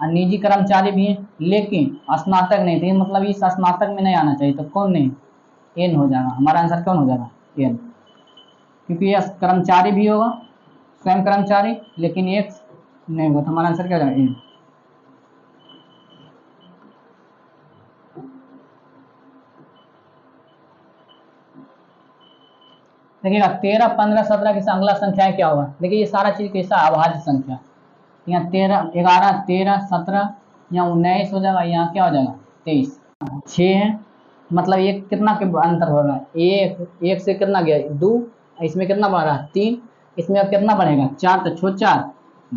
और निजी कर्मचारी भी हैं लेकिन स्नातक नहीं थे, मतलब इस स्नातक में नहीं आना चाहिए। तो कौन नहीं? एन हो जाएगा हमारा आंसर। कौन हो जाएगा? एन, क्योंकि ये कर्मचारी भी होगा, स्वयं कर्मचारी, लेकिन एक नहीं होगा। तो हमारा आंसर क्या हो जाएगा? एन। देखिएगा, 13, 15, 17 की अगला संख्याएं क्या होगा? देखिए, ये सारा चीज कैसा अभाज्य संख्या। यहाँ 13, 11, 13, 17, यहाँ 19 हो जाएगा, यहाँ क्या हो जाएगा? 23। 6 है, मतलब एक कितना के अंतर हो रहा है? एक से कितना गया? 2, इसमें कितना बढ़ रहा है? 3, इसमें अब कितना बढ़ेगा? 4, तो छो 4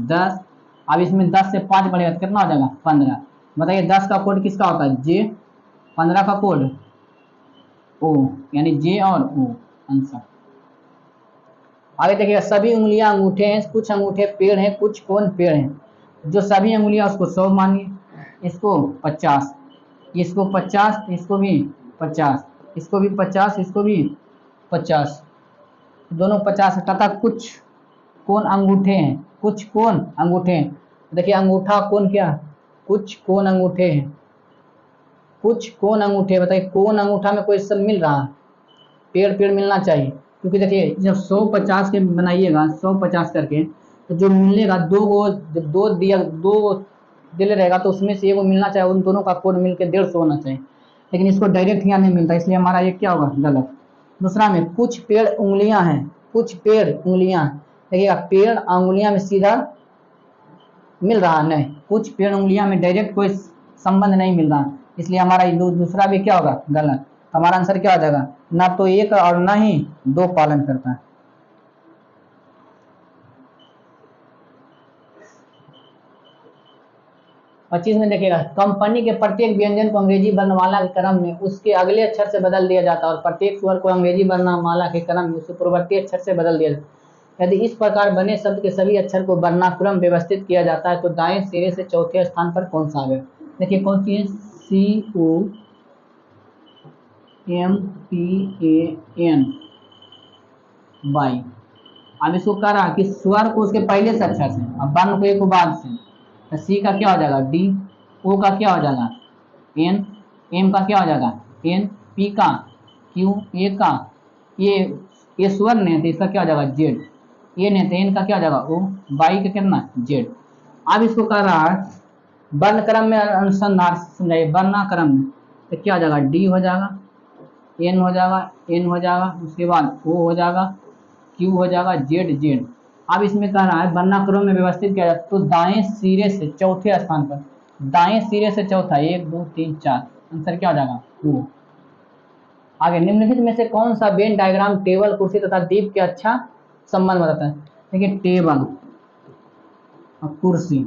10। अब इसमें 10 से 5 बढ़ेगा तो कितना हो जाएगा? 15। बताइए 10 का कोड किसका होता है? जे। 15 का कोड ओ, यानी जे और ओ आंसर। आगे देखिएगा, सभी उंगलियां अंगूठे हैं, कुछ अंगूठे पेड़ हैं, कुछ कोन पेड़ हैं। जो सभी उंगलियां उसको 100 मानिए, इसको 50, इसको 50, इसको भी 50, इसको भी 50, इसको भी 50, दोनों 50 तथा कुछ कोन अंगूठे हैं, कुछ कोन अंगूठे हैं। देखिए, अंगूठा कोन क्या? कुछ कोन अंगूठे हैं, कुछ कोन अंगूठे। बताइए, कोन अंगूठा में कोई सब मिल रहा है? पेड़ मिलना चाहिए, क्योंकि देखिए जब 150 के बनाइएगा, 150 करके, तो जो मिलेगा दो दिले रहेगा तो उसमें से एगो मिलना चाहिए, उन दोनों का कोड मिलकर 150 होना चाहिए, लेकिन इसको डायरेक्ट यहाँ नहीं मिलता, इसलिए हमारा ये क्या होगा? गलत। दूसरा में कुछ पेड़ उंगलियां हैं, कुछ पेड़ उंगलियां। देखिएगा, पेड़ उंगलियां में सीधा मिल रहा नहीं, कुछ पेड़ उंगलियां में डायरेक्ट कोई संबंध नहीं मिल रहा, इसलिए हमारा दूसरा भी क्या होगा? गलत। हमारा आंसर क्या हो जाएगा? ना तो एक और ना ही दो पालन करता है। 25 में देखिएगा, कंपनी के प्रत्येक व्यंजन को अंग्रेजी वर्णमाला के क्रम में उसके अगले अक्षर से बदल दिया जाता है और प्रत्येक स्वर को अंग्रेजी वर्णमाला के क्रम में उसके पूर्ववर्ती अक्षर से बदल दिया जाता है। यदि इस प्रकार बने शब्द के सभी अक्षर को वर्णाक्रम व्यवस्थित किया जाता है तो दाएं सिरे से चौथे स्थान पर कौन सा आएगा? देखिए, कौन सी है? COMPAN by. अब इसको कह रहा कि स्वर को उसके पहले से अक्षर से, अब वर्ण को एक बाद से, तो सी का क्या हो जाएगा? डी। ओ का क्या हो जाएगा? एन। एम का क्या हो जाएगा? एन। पी का क्यू। ए का ये स्वर ने तो इसका क्या हो जाएगा? जेड। ए ने तो एन का क्या हो जाएगा? ओ। बाई का कितना? जेड। अब इसको कह रहा है वर्ण क्रम में अनुसंधान, समझाइए, वर्णाक्रम में, तो क्या हो जाएगा? डी हो जाएगा, एन हो जाएगा, एन हो जाएगा, उसके बाद ओ हो जाएगा, क्यू हो जाएगा, जेड जेड। अब इसमें कह रहा है वर्णाक्रम में व्यवस्थित किया जाए तो दाएं सिरे से चौथे स्थान पर, दाएं सिरे से चौथा, 1 2 3 4, आंसर क्या हो जाएगा? ओ। आगे, निम्नलिखित में से कौन सा वेन डायग्राम टेबल, कुर्सी तथा दीप के अच्छा संबंध बताता है? देखिए, टेबल और कुर्सी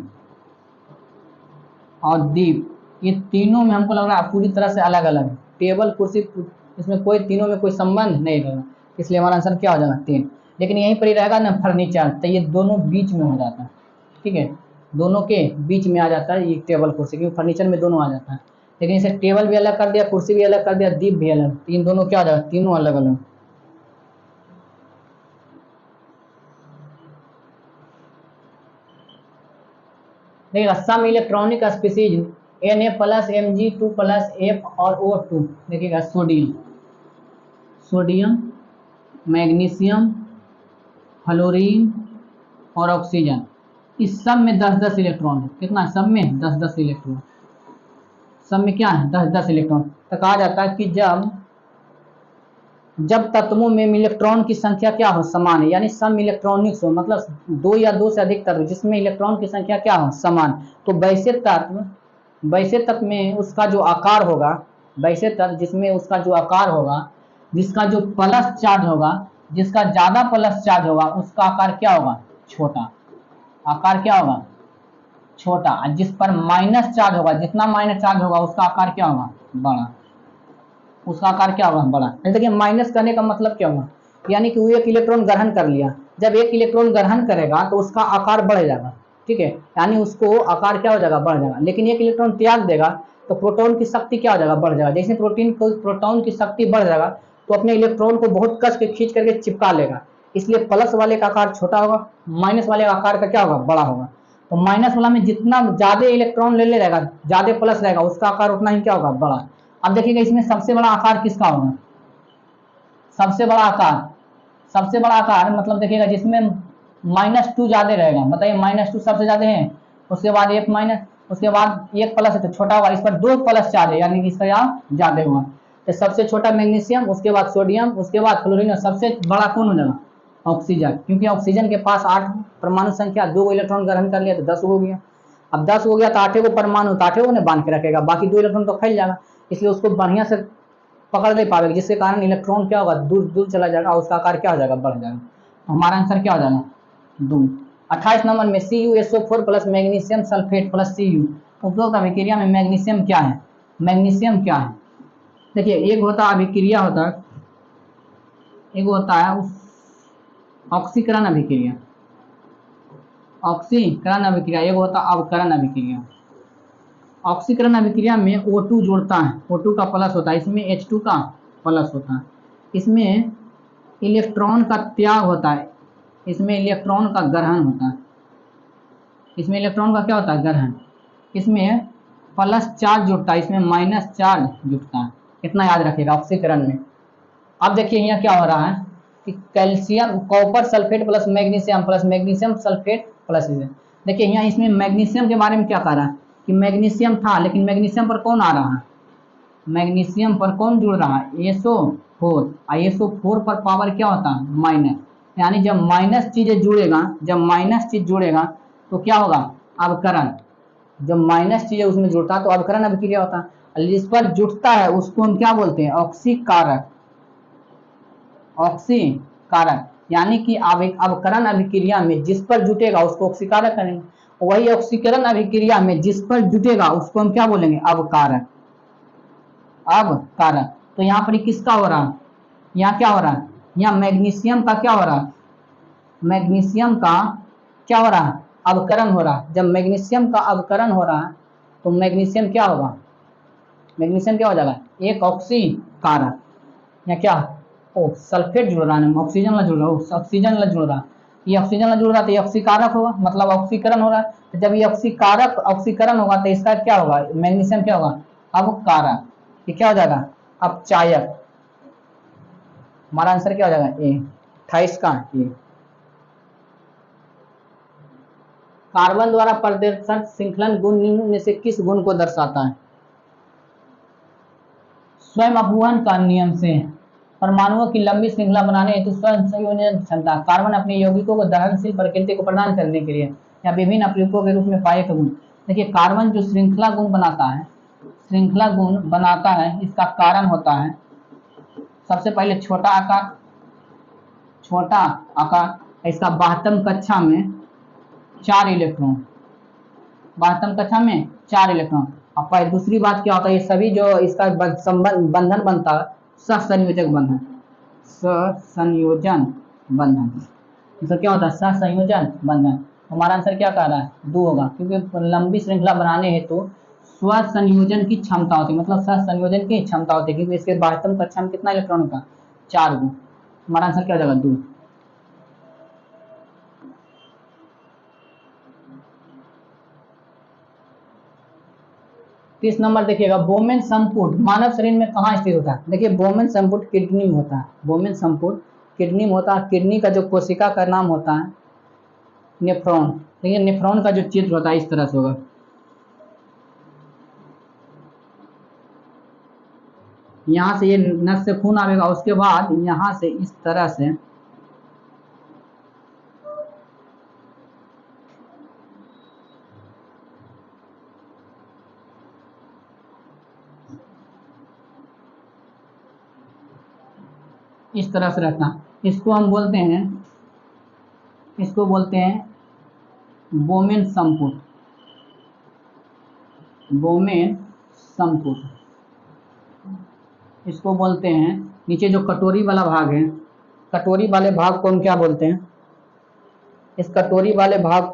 और दीप, ये तीनों में हमको लग रहा है पूरी तरह से अलग अलग है। टेबल, कुर्सी, इसमें कोई तीनों में कोई संबंध नहीं रहेगा, इसलिए हमारा आंसर क्या हो जाएगा? 3। लेकिन यहीं पर ही रहेगा ना फर्नीचर, तो ये दोनों बीच में हो जाता है, ठीक है, दोनों के बीच में आ जाता है ये टेबल कुर्सी, क्योंकि फर्नीचर में दोनों आ जाता है। लेकिन इसे टेबल भी अलग कर दिया, कुर्सी भी अलग कर दिया, दीप भी अलग, तीन दोनों क्या हो जाएगा? तीनों अलग अलग। देखिएगा, सम इलेक्ट्रॉनिक स्पीसीज Na+Mg2+F और O2। देखिएगा सोडियम, सोडियम, मैग्नीशियम, फ्लोरीन और ऑक्सीजन, इस सब में 10-10 इलेक्ट्रॉन है। कितना? सब में 10-10 इलेक्ट्रॉन, सब में क्या है? 10-10 इलेक्ट्रॉन। तो कहा जाता है कि जब तत्वों में इलेक्ट्रॉन की संख्या क्या हो? समान है, यानी सम इलेक्ट्रॉनिक्स हो, मतलब दो या दो से अधिक तत्व जिसमें इलेक्ट्रॉन की संख्या क्या हो? समान। तो वैसे तत्व में उसका जो आकार होगा, वैसे तत्व जिसमें उसका जो आकार होगा, जिसका जो प्लस चार्ज होगा, जिसका ज्यादा प्लस चार्ज होगा, उसका आकार क्या होगा? छोटा। आकार क्या होगा? छोटा। और जिस पर माइनस चार्ज होगा, जितना माइनस चार्ज होगा उसका आकार क्या होगा? बड़ा। उसका आकार क्या होगा? बड़ा। देखिए माइनस करने का मतलब क्या होगा? यानी कि वो एक इलेक्ट्रॉन ग्रहण कर लिया, जब एक इलेक्ट्रॉन ग्रहण करेगा तो उसका आकार बढ़ जाएगा, ठीक है, यानी उसको आकार क्या हो जाएगा? बढ़ जाएगा। लेकिन एक इलेक्ट्रॉन त्याग देगा तो प्रोटॉन की शक्ति क्या हो जाएगा? बढ़ जाएगा। जैसे प्रोटॉन की शक्ति बढ़ जाएगा तो अपने इलेक्ट्रॉन को बहुत कस के खींच करके चिपका लेगा, इसलिए प्लस वाले का आकार छोटा होगा, माइनस वाले का आकार का क्या होगा? बड़ा होगा। तो माइनस वाला में जितना ज्यादा इलेक्ट्रॉन ले रहेगा, ज्यादा प्लस रहेगा, उसका आकार उतना ही क्या होगा? बड़ा। अब देखिएगा इसमें सबसे बड़ा आकार किसका होगा? सबसे बड़ा आकार, सबसे बड़ा आकार मतलब देखिएगा जिसमें -2 ज्यादा रहेगा। बताइए -2 सबसे ज्यादा है, उसके बाद एक माइनस, उसके बाद एक प्लस है तो छोटा होगा, इस पर 2 प्लस चार्ज है, यानी कि इसका यहाँ ज्यादा हुआ। तो सबसे छोटा मैग्नीशियम, उसके बाद सोडियम, उसके बाद क्लोरीन, और सबसे बड़ा कौन हो जाएगा? ऑक्सीजन, क्योंकि ऑक्सीजन के पास 8 परमाणु संख्या, 2 इलेक्ट्रॉन ग्रहण कर लिया तो 10 हो गया। अब 10 हो गया तो 8 को परमाणु, तो 8 को ने बांध के रखेगा, बाकी 2 इलेक्ट्रॉन तो फैल जाएगा, इसलिए उसको बढ़िया से पकड़ नहीं पाएगा, जिसके कारण इलेक्ट्रॉन क्या होगा? दूर दूर चला जाएगा, उसका आकार क्या हो जाएगा? बढ़ जाएगा। हमारा आंसर क्या हो जाएगा? 2। 28 नंबर में CuSO4 plus magnesium sulphate plus Cu, उपरोक्त अभिक्रिया में मैग्नीशियम क्या है? मैग्नीशियम क्या है? देखिए एक होता अभिक्रिया होता है, एक होता है ऑक्सीकरण अभिक्रिया, ऑक्सीकरण अभिक्रिया, एक होता अवकरण अभिक्रिया। ऑक्सीकरण अभिक्रिया में O2 जोड़ता है, O2 का प्लस होता है, इसमें H2 का प्लस होता है, इसमें इलेक्ट्रॉन का त्याग होता है, इसमें इलेक्ट्रॉन का ग्रहण होता है, इसमें इलेक्ट्रॉन का क्या होता है? ग्रहण। इसमें प्लस चार्ज जुड़ता है, इसमें माइनस चार्ज जुड़ता है, इतना याद रखिएगा ऑक्सीकरण में। अब देखिए यहाँ क्या हो रहा है कि calcium, copper sulphate plus magnesium sulphate plus, देखिए यहाँ इसमें मैग्नीशियम के बारे में क्या कह रहा है कि मैग्नीशियम था, लेकिन मैग्नीशियम पर कौन आ रहा है? मैग्नीशियम पर कौन जुड़ रहा है? SO4, SO4 पर पावर क्या होता है? माइनस, यानी जब माइनस चीजें जुड़ेगा, जब माइनस चीज जुड़ेगा तो क्या होगा? अवकरण। जब माइनस चीजें उसमें जुड़ता है तो अवकरण अभिक्रिया होता है, जिस पर जुटता है उसको हम क्या बोलते हैं? ऑक्सीकारक, ऑक्सीकारक, यानी कि अवकरण अभिक्रिया में जिस पर जुटेगा उसको ऑक्सीकारक करेंगे, वही ऑक्सीकरण अभिक्रिया में जिस पर जुटेगा उसको हम क्या बोलेंगे? अवकारक, अवकारक। तो यहाँ पर किसका हो रहा है? यहाँ क्या हो रहा है? यहाँ मैग्नीशियम का क्या हो रहा है? मैग्नीशियम का क्या हो रहा है? अवकरण हो रहा है। जब मैग्नीशियम का अवकरण हो रहा है तो मैग्नीशियम क्या होगा? मैग्नीशियम क्या हो जाएगा? एक ऑक्सीकारक। या क्या? ओ सल्फेट जुड़ रहा है, ऑक्सीजन ला जुड़ रहा है, ऑक्सीजन ला जुड़ रहा है, ये ऑक्सीजन ला जुड़ रहा है तो ये ऑक्सीकारक होगा, मतलब ऑक्सीकरण हो रहा है। तो जब ये ऑक्सीकारक ऑक्सीकरण होगा तो इसका क्या होगा? मैग्नीशियम क्या होगा? अवकारक। ये क्या हो जाएगा? अपचायक। हमारा आंसर क्या हो जाएगा? ए। 28 का ए। कार्बन द्वारा प्रदर्शित श्रृंखलन गुण निम्न में से किस गुण को दर्शाता है? स्वयं अपवहन का नियम से परमाणुओं की लंबी श्रृंखला बनाने हेतु स्वयं संयोजन क्षमता, कार्बन अपने यौगिकों को दहनशील प्रकृति को प्रदान करने के लिए या विभिन्न अपयोगों के रूप में पाए गए गुण। देखिए कार्बन जो श्रृंखला गुण बनाता है, श्रृंखला गुण बनाता है, इसका कारण होता है सबसे पहले छोटा आकार, छोटा आकार, इसका 72 कक्षा में 4 इलेक्ट्रॉन, 72 कक्षा में 4 इलेक्ट्रॉन। अब दूसरी बात क्या होता है, ये सभी जो इसका बंधन बनता है सहसंयोजक बंधन, सहसंयोजन बंधन, इसका क्या होता है? सहसंयोजन बंधन। हमारा आंसर क्या कह रहा है? 2 होगा, क्योंकि लंबी श्रृंखला बनाने हेतु स्वसंयोजन की क्षमता होती है, मतलब सहसंयोजन की क्षमता होती है, क्योंकि इसके 72 कक्षा में कितना इलेक्ट्रॉन होता है? 4 गुण। हमारा आंसर क्या हो जाएगा? 2। 30 नंबर देखिएगा, बोमेन संपुट मानव शरीर में कहाँ स्थित होता है? देखिए बोमेन संपुट किडनी में होता है, बोमेन संपुट किडनी में होता है। किडनी का जो कोशिका का नाम होता है नेफ्रॉन। देखिए नेफ्रॉन का जो चित्र होता है इस तरह से होगा, यहाँ से ये नस से खून आएगा, उसके बाद यहाँ से इस तरह से इस तरह से रहता है। इसको हम बोलते हैं, इसको बोलते हैं बोमेन संपुट, बोमेन संपुट इसको बोलते हैं। नीचे जो कटोरी वाला भाग है, कटोरी वाले भाग को हम क्या बोलते हैं? इस कटोरी वाले भाग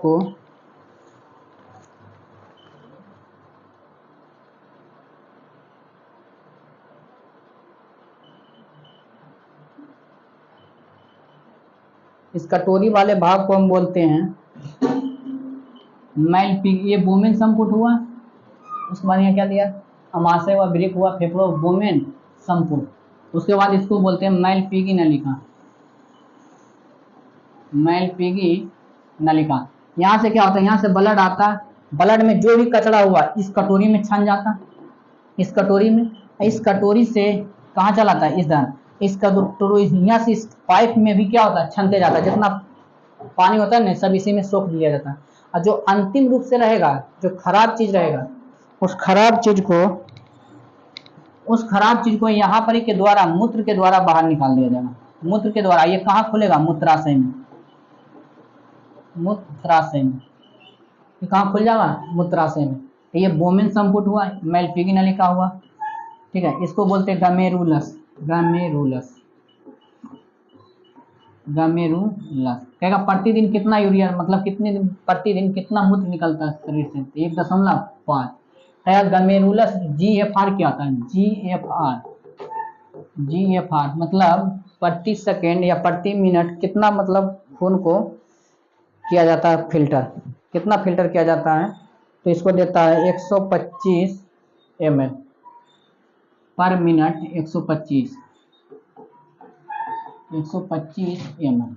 को हम बोलते हैं मैलपिग। ये बोमेन संपुट हुआ। उसके बाद यहाँ क्या दिया? अमाशय व वृक्क हुआ, फेफड़ों बोमेन संपुट। उसके बाद इसको बोलते हैं मैलपिगी नलिका, मैलपिगी नलिका। यहाँ से क्या होता है? यहाँ से ब्लड आता है, ब्लड में जो भी कचरा हुआ इस कटोरी में छन जाता, इस कटोरी में। इस कटोरी से कहाँ चलाता है? इस तरह इस कटोरी यहाँ से इस पाइप में भी क्या होता है? छनते जाता है। जितना पानी होता है ना सब इसी में सोख लिया जाता है। और जो अंतिम रूप से रहेगा, जो खराब चीज रहेगा, उस खराब चीज को यहाँ पर के द्वारा, मूत्र के द्वारा बाहर निकाल दिया जाएगा। मूत्र के द्वारा। ये कहाँ खुलेगा? मूत्राशय में, मूत्राशय में। ये कहाँ खुल जाएगा? मूत्राशय में। तो ये बोमेन संपुट हुआ, मैलपिगी नलिका हुआ, ठीक है। इसको बोलते हैं ग्लोमेरुलस, ग्लोमेरुलस, ग्लोमेरुलस। कहेगा प्रतिदिन कितना यूरिया, मतलब कितने दिन प्रतिदिन कितना मूत्र निकलता है शरीर से? 1.5। कहेगा ग्लोमेरुलस GFR क्या होता है? GFR मतलब प्रति सेकेंड या प्रति मिनट कितना, मतलब खून को किया जाता है फिल्टर, कितना फिल्टर किया जाता है? तो इसको देता है 125 ml पर मिनट, 125 ml।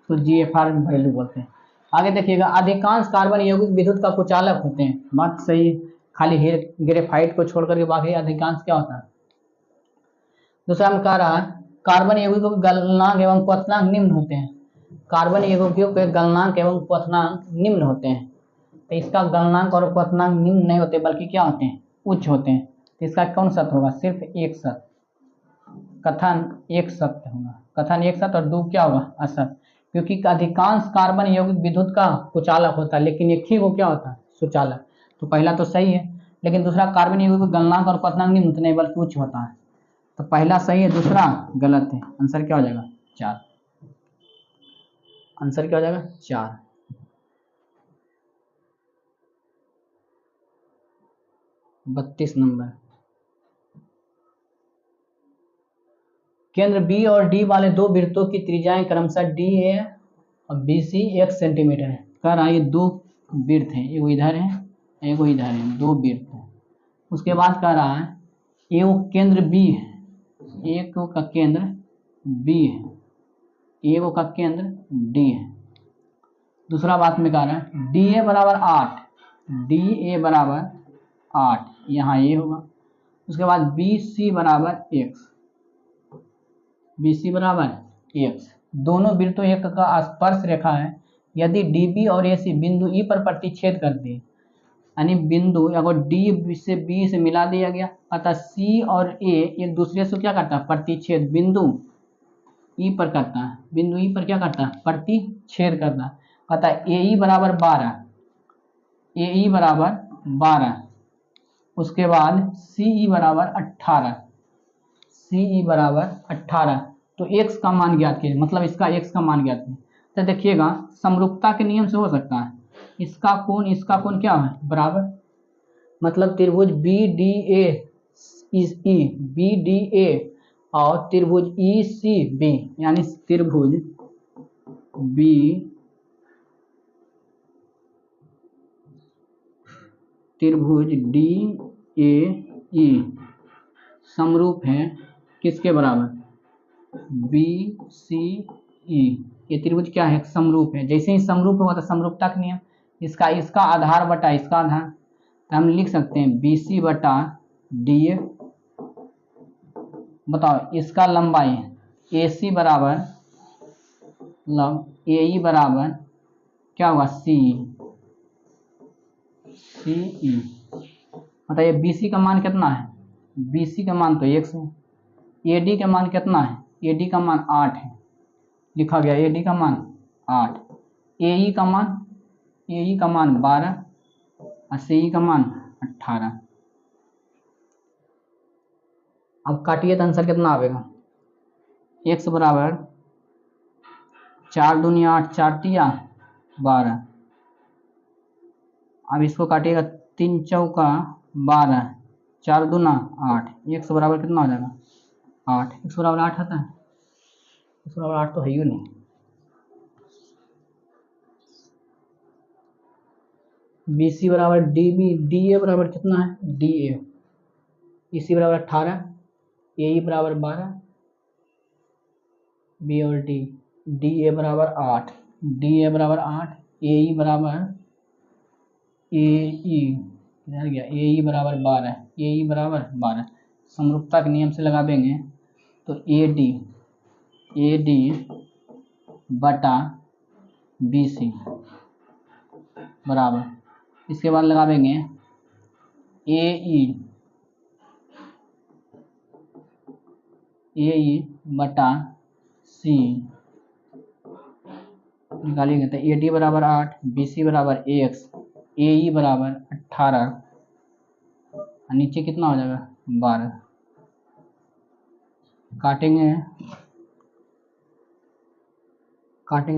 तो GFR वैल्यू बोलते हैं। आगे देखिएगा, अधिकांश कार्बन यौगिक विद्युत का कुचालक होते हैं। बात सही, खाली ग्रेफाइट को छोड़ करके बाकी अधिकांश क्या होता है? दूसरा हम कह रहा है कार्बन यौगिकों के गलनांक एवं क्वथनांक निम्न होते हैं। कार्बन यौगिकों के गलनांक एवं क्वथनांक निम्न होते हैं। तो इसका गलनांक और क्वथनांक निम्न नहीं होते, बल्कि क्या होते हैं? उच्च होते हैं। तो इसका कौन सत्य होगा? सिर्फ एक सत्य, कथन एक सत्य होगा। कथन एक सत्य और दो क्या होगा? असत्य। क्योंकि अधिकांश कार्बन यौगिक विद्युत का कुचालक होता है, लेकिन एक ही वो क्या होता है? सुचालक। तो पहला तो सही है, लेकिन दूसरा कार्बन यौगिक गलनांक और क्वथनांक निम्न नहीं बल्कि उच्च होता है। तो पहला सही है, दूसरा गलत है। आंसर क्या हो जाएगा? 4। आंसर क्या हो जाएगा? 4। बत्तीस नंबर, केंद्र बी और डी वाले दो वृत्तों की त्रिज्याएं क्रमशः DA और BC 1 सेंटीमीटर है। कह रहा है ये दो वृत्त हैं, एगो इधर है एगो इधर है, दो वृत्त है। उसके बाद कह रहा है एगो केंद्र B है, एक का केंद्र B है, एगो का केंद्र D है। दूसरा बात में कह रहा है DA बराबर 8, DA बराबर 8, यहाँ ये होगा। उसके बाद BC बराबर x, BC बराबर x। दोनों वृत्तों एक का स्पर्श रेखा है। यदि DB और AC बिंदु E पर प्रतिच्छेद कर दे, यानी बिंदु अगर D से B से मिला दिया गया, अतः C और A एक दूसरे से क्या करता है? प्रतिच्छेद बिंदु E पर करता है, बिंदु E पर क्या करता है? प्रतिच्छेद करता है। अतः AE बराबर 12, AE बराबर 12। उसके बाद CE बराबर 18, CE बराबर 18। तो x का मान ज्ञात कीजिए, मतलब इसका x का मान ज्ञात कीजिए। तो देखिएगा समरूपता के नियम से हो सकता है, इसका कोण क्या है? बराबर। मतलब त्रिभुज BDA BDA और त्रिभुज ECB, यानी त्रिभुज DAB ए ई समरूप है किसके बराबर, बी सी ई। ये त्रिभुज क्या है, समरूप है। जैसे ही समरूप होगा तो समरूपता का नियम, इसका आधार बटा इसका आधार, तो हम लिख सकते हैं बी सी बटा डी ए। बताओ इसका लंबाई है ए सी बराबर ए ई बराबर क्या होगा, सी ई। बताइए बी सी का मान कितना है, बी सी का मान तो 1 है। ए डी का मान कितना है, ए डी का मान 8 है, लिखा गया ए डी का मान 8। ए ई का मान 12 और सी ई का मान 18। अब काटिए तो आंसर कितना आएगा, x बराबर 4 दूनी 8, 4 तिया 12। अब इसको काटिएगा 3 चौका 12, 4 दूना 8, x बराबर कितना हो जाएगा 8। x बराबर 8 आता है, x बराबर 8 तो है ही नहीं। बी सी बराबर डी बी, डी ए बराबर कितना है डी ए, ई सी बराबर 18, ए ई बराबर 12, बी और डी, डी ए बराबर 8, डी ए बराबर 8, ए ई बराबर ए ई इधर गया, ए ई बराबर 12, ए ई बराबर 12। समरूपता के नियम से लगा देंगे तो ए डी बटा बी सी बराबर, इसके बाद लगा देंगे ए ई बटा सी, निकालेंगे तो ए डी बराबर 8, बी सी बराबर x, ए ई बराबर 18 और नीचे कितना हो जाएगा 12। काटेंगे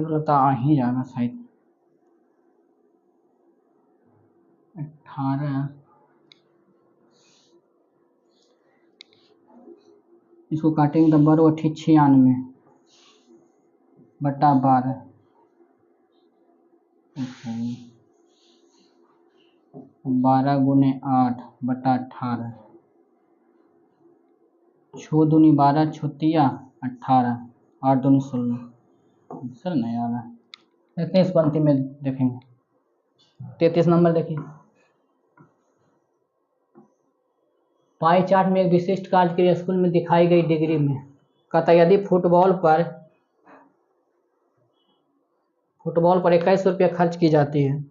तो लगता आ ही जाएगा शायद 18, इसको काटेंगे तो 12 × 96 बटा 12, 12 गुने 8 बटा 18, 6 दूनी 12, 6 तिया 18, 8 दूनी 16। सर नहीं आ रहा, देखते हैं इस पंक्ति में देखेंगे। 33 नंबर देखिए, पाई चार्ट में एक विशिष्ट कार्य क्रिया स्कूल में दिखाई गई डिग्री में कहता यदि फुटबॉल पर 21 रुपये खर्च की जाती है,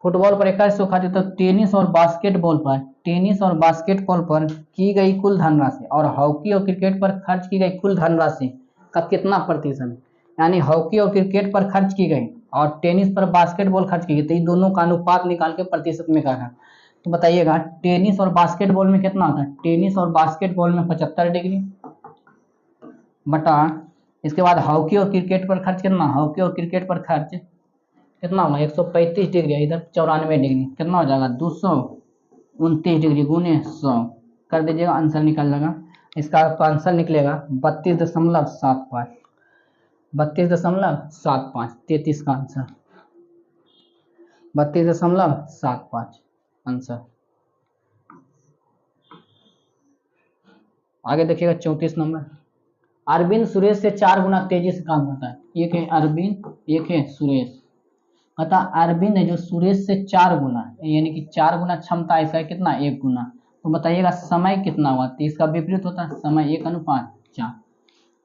फुटबॉल पर 2100 खर्च, तो टेनिस और बास्केटबॉल पर की गई कुल धनराशि और हॉकी और क्रिकेट पर खर्च की गई कुल धनराशि का कितना प्रतिशत है। यानी हॉकी और क्रिकेट पर खर्च की गई और टेनिस पर बास्केटबॉल खर्च की गई, तो इन दोनों का अनुपात निकाल के प्रतिशत में कहा। तो बताइएगा टेनिस और बास्केटबॉल में कितना होता है, टेनिस और बास्केटबॉल में 75 डिग्री बटा, इसके बाद हॉकी और क्रिकेट पर खर्च कितना, हॉकी और क्रिकेट पर खर्च कितना होगा 135 डिग्री, इधर 94 डिग्री, कितना हो जाएगा 229 डिग्री गुने 100 कर दीजिएगा, आंसर निकल जाएगा। इसका आंसर निकलेगा 32.75, 32.75, 33 का आंसर 32.75 आंसर। आगे देखिएगा 34 नंबर, अरविंद सुरेश से 4 गुना तेजी से काम करता है। एक है अरविंद, एक है सुरेश। कहता अरविंद है जो सुरेश से 4 गुना, यानी कि 4 गुना क्षमता, ऐसा है कितना 1 गुना। तो बताइएगा समय कितना हुआ, तो इसका विपरीत होता है समय 1:4।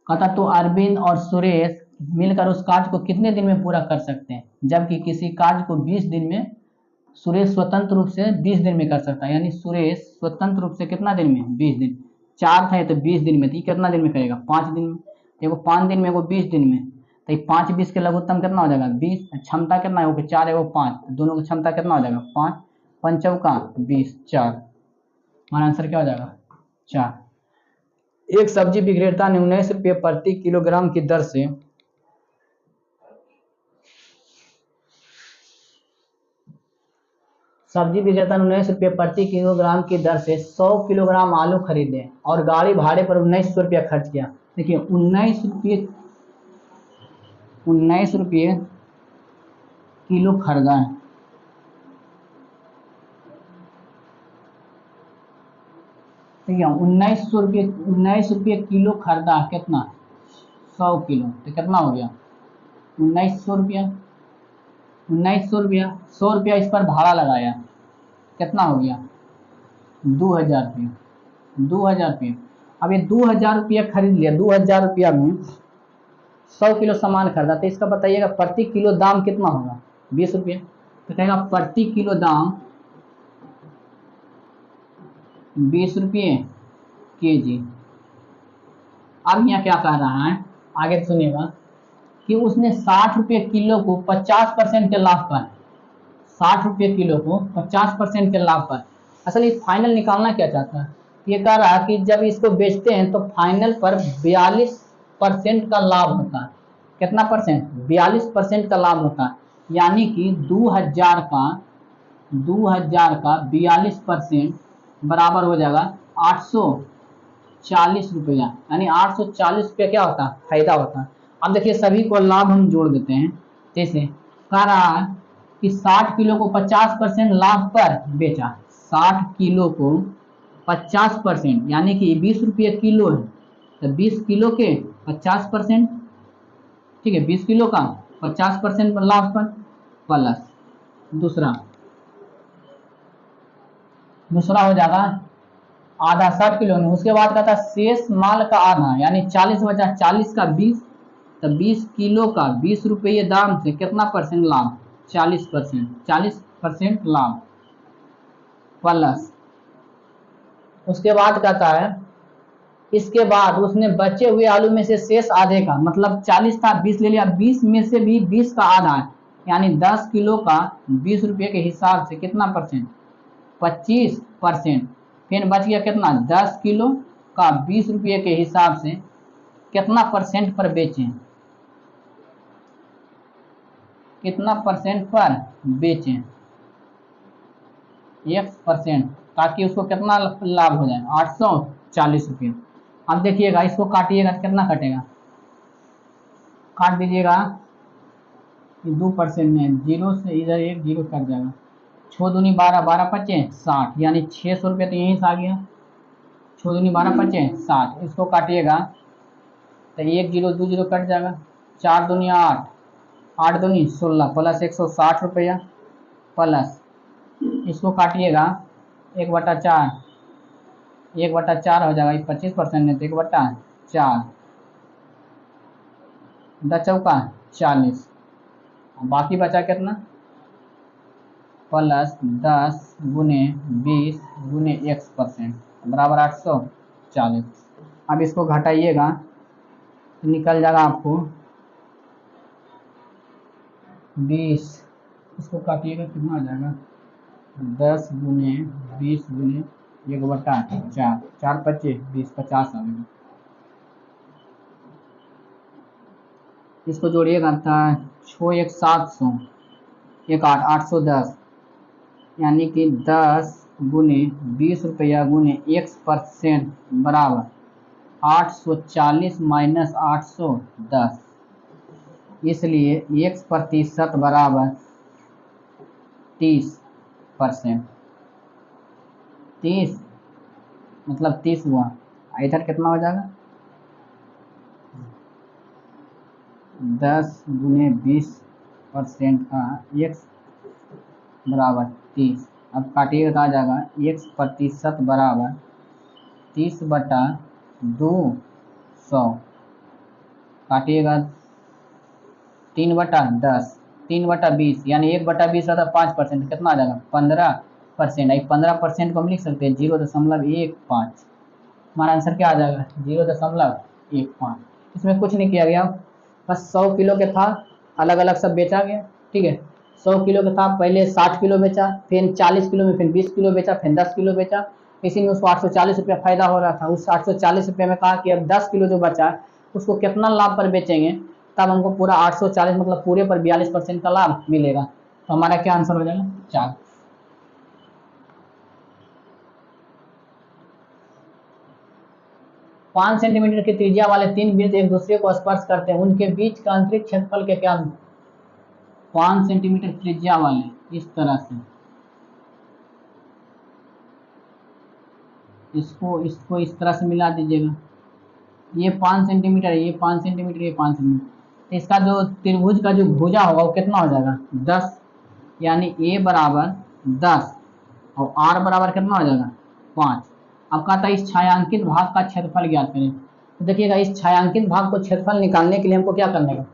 कहता तो अरविंद और सुरेश मिलकर उस कार्य को कितने दिन में पूरा कर सकते हैं, जबकि किसी कार्य को 20 दिन में सुरेश स्वतंत्र रूप से 20 दिन में कर सकता है। यानी सुरेश स्वतंत्र रूप से कितना दिन में 20 दिन, 4 था तो 20 दिन में, तो कितना दिन में करेगा 5 दिन में, एगो 5 दिन में एगो 20 दिन में, तो 5 20 के लघुत्तम कितना हो जाएगा 20, क्षमता कितना है वो 4 एगो 5, तो दोनों की क्षमता कितना हो जाएगा 5, 5 चौका 20, 4। हमारा आंसर क्या हो जाएगा 4। एक सब्जी विक्रेता ने 19 रुपये प्रति किलोग्राम की दर से सब्जी विक्रेता ने 19 रुपये प्रति किलोग्राम की दर से 100 किलोग्राम आलू खरीदे और गाड़ी भाड़े पर 1900 रुपया खर्च किया। देखिए 19 रुपये किलो खरीदा है, ठीक है, 1900 रुपये किलो खरीदा, कितना 100 किलो, तो कितना हो गया 1900 रुपया। 1900 रुपया, 100 रुपया इस पर भाड़ा लगाया, कितना हो गया 2000 रुपया। 2000 रुपया, अब ये 2000 रुपया खरीद लिया, 2000 रुपया में 100 किलो सामान खरीदा, तो इसका बताइएगा प्रति किलो दाम कितना होगा 20 रुपये। तो कहेगा प्रति किलो दाम 20 रुपये केजी। अब यहाँ क्या कह रहा है, आगे सुनिएगा कि उसने 60 रुपये किलो को 50% के लाभ पर, 60 रुपये किलो को 50% के लाभ पर, असल ये फाइनल निकालना क्या चाहता है, ये कह रहा है कि जब इसको बेचते हैं तो फाइनल पर 42% का लाभ होता है। कितना परसेंट, 42% का लाभ होता है, यानी कि 2000 का 42% बराबर हो जाएगा 840 रुपया, यानी 840 रुपया क्या होता है, फायदा होता है। अब देखिए सभी को लाभ हम जोड़ देते हैं, जैसे कह रहा है कि 60 किलो को 50% लाभ पर बेचा, 60 किलो को 50%, यानी कि 20 रुपये किलो है, तो 20 किलो के 50%, ठीक है, 20 किलो का 50% लाभ पर, प्लस दूसरा हो जाएगा आधा 60 किलो में, उसके बाद कहता है शेष माल का आधा, यानी 40 बचा, 40 का 20, तो 20 किलो का 20 रुपये दाम से कितना परसेंट लाभ, 40%, 40% लाभ, प्लस उसके बाद कहता है इसके बाद उसने बचे हुए आलू में से शेष आधे का, मतलब 40 था 20 ले लिया, 20 में से भी 20 का आधा है, यानी 10 किलो का 20 रुपये के हिसाब से कितना परसेंट, 25%, फिर बच गया कितना, 10 किलो का 20 रुपये के हिसाब से कितना परसेंट पर बेचें, कितना परसेंट पर बेचें, 1%, ताकि उसको कितना लाभ हो जाए, 840 रुपये। अब देखिएगा इसको काटिएगा तो कितना कटेगा, काट दीजिएगा 2% में, जीरो से इधर एक जीरो कट जाएगा, 6 दूनी 12, 12 पचे 60, यानी 600 रुपये तो यहीं से आ गया, 6 दूनी 12 पचे 60, इसको काटिएगा तो 1 जीरो 2 जीरो कट जाएगा, 4 दूनी 8, 8 दूनी 16, प्लस 160 रुपया, प्लस इसको काटिएगा 1/4, 1/4 हो जाएगा, 25% है तो 1/4, 10 चौका 40, बाकी बचा कितना, प्लस 10 गुने 20 गुने 1% बराबर 840। अब इसको घटाइएगा तो निकल जाएगा आपको 20, इसको काटिएगा कितना आ जाएगा, 10 गुने 20 गुने 1/4, 4 25 20, 50 आ गया। इसको जोड़िएगा था 6 1 700, 1 8 810, यानी कि 10 गुने 20 रुपया गुने 1% बराबर 840 माइनस 810, इसलिए 1% बराबर 30%, 30 मतलब 30 हुआ, इधर कितना हो जाएगा, 10 गुने 20% का x बराबर 30, अब काटिएगा तो आ जाएगा 1% बराबर 30/200, काटिएगा 3/10, 3/20, यानी 1/20 होता 5%, कितना आ जाएगा 15%, 15% को हम लिख सकते हैं 0.15, हमारा आंसर क्या आ जाएगा 0.15। इसमें कुछ नहीं किया गया, बस 100 किलो के था, अलग अलग सब बेचा गया, ठीक है, 100 किलो का था, पहले 60 किलो बेचा, फिर 40 किलो में, फिर 20 किलो बेचा, फिर 10 किलो बेचा, इसी में उसको 840 रुपया फायदा हो रहा था। उस 840 रुपये में कहा कि अब 10 किलो जो बचा उसको कितना लाभ पर बेचेंगे, तब हमको पूरा 840 मतलब पूरे पर 42% का लाभ मिलेगा। तो हमारा क्या आंसर हो जाएगा 4। 5 सेंटीमीटर की त्रिज्या वाले 3 वृत्त एक दूसरे को स्पर्श करते हैं, उनके बीच का आंतरिक क्षेत्रफल के क्या, 5 सेंटीमीटर त्रिज्या वाले इस तरह से इसको इस तरह से मिला दीजिएगा। ये 5 सेंटीमीटर है, ये 5 सेंटीमीटर, ये 5 सेंटीमीटर। तो इसका जो त्रिभुज का जो भुजा होगा वो कितना हो जाएगा 10, यानी ए बराबर 10 और आर बराबर कितना हो जाएगा 5। अब कहा था इस छायांकित भाग का क्षेत्रफल ज्ञात करें। तो देखिएगा इस छायांकित भाग को क्षेत्रफल निकालने के लिए हमको क्या करना है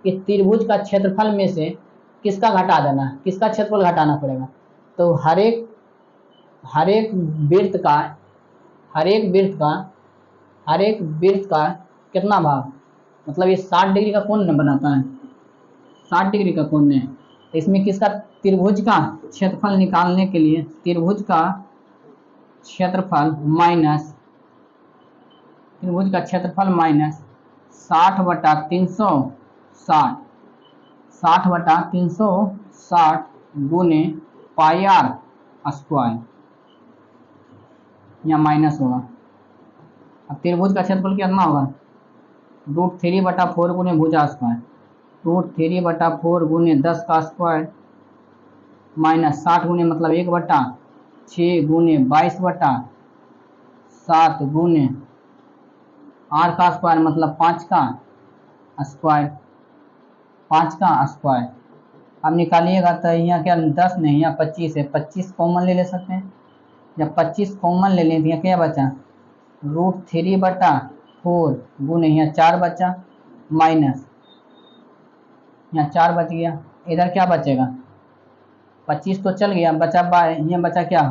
कि त्रिभुज का क्षेत्रफल में से किसका घटा देना है, किसका क्षेत्रफल घटाना पड़ेगा। तो हर एक वृत्त का कितना भाग, मतलब ये 60 डिग्री का कोण बनाता है, 60 डिग्री का कोण है। तो इसमें किसका त्रिभुज का क्षेत्रफल निकालने के लिए त्रिभुज का क्षेत्रफल माइनस 60/360 60/360 गुने पाई आर स्क्वायर, या माइनस होगा। अब त्रिभुज का क्षेत्रफल कितना होगा √3/4 गुने भुजा स्क्वायर, √3/4 गुने 10 का स्क्वायर माइनस 60 गुने मतलब 1/6 गुने 22/7 गुने आर का स्क्वायर मतलब 5 का स्क्वायर। अब निकालिएगा तो यहाँ क्या 10 नहीं, यहाँ 25 है, 25 कॉमन ले सकते हैं। जब 25 कॉमन ले लें तो यहाँ क्या बचा √3/4 गुने यहाँ 4 बचा माइनस यहाँ 4 बच गया। इधर क्या बचेगा 25 तो चल गया, बचा बाय, यहाँ बचा क्या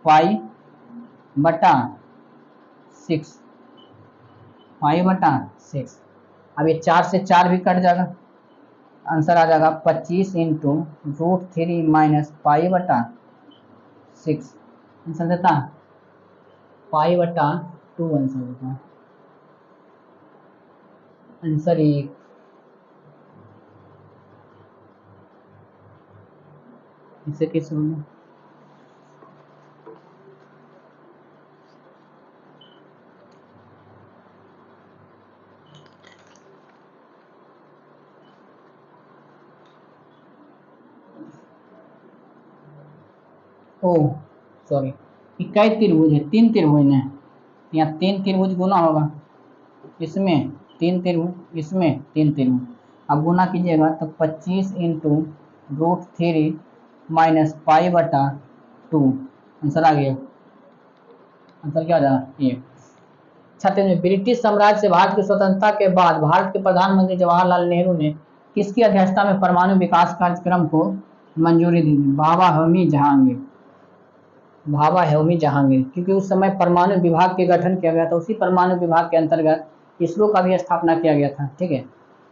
पाई/6। अब ये 4 से 4 भी कट जाएगा, आंसर आ जाएगा 25 × √3 - पाई/6। आंसर देता पाई/2 आंसर देता आंसर 1। इसे कैसे होगा सॉरी कई त्रिभुज है, 3 त्रिभुज है, यहाँ 3 त्रिभुज गुना होगा, इसमें 3 त्रिभुज, इसमें 3 त्रिभुज। अब गुना कीजिएगा तो 25 × √3 - पाई/2 आंसर आ गया। आंसर क्या आ जाएगा 1। छठे में ब्रिटिश साम्राज्य से भारत की स्वतंत्रता के बाद भारत के प्रधानमंत्री जवाहरलाल नेहरू ने किसकी अध्यक्षता में परमाणु विकास कार्यक्रम को मंजूरी दी? भाभा होमी जहांगीर, क्योंकि उस समय परमाणु विभाग के गठन किया गया था, उसी परमाणु विभाग के अंतर्गत इसरो का भी स्थापना किया गया था। ठीक है,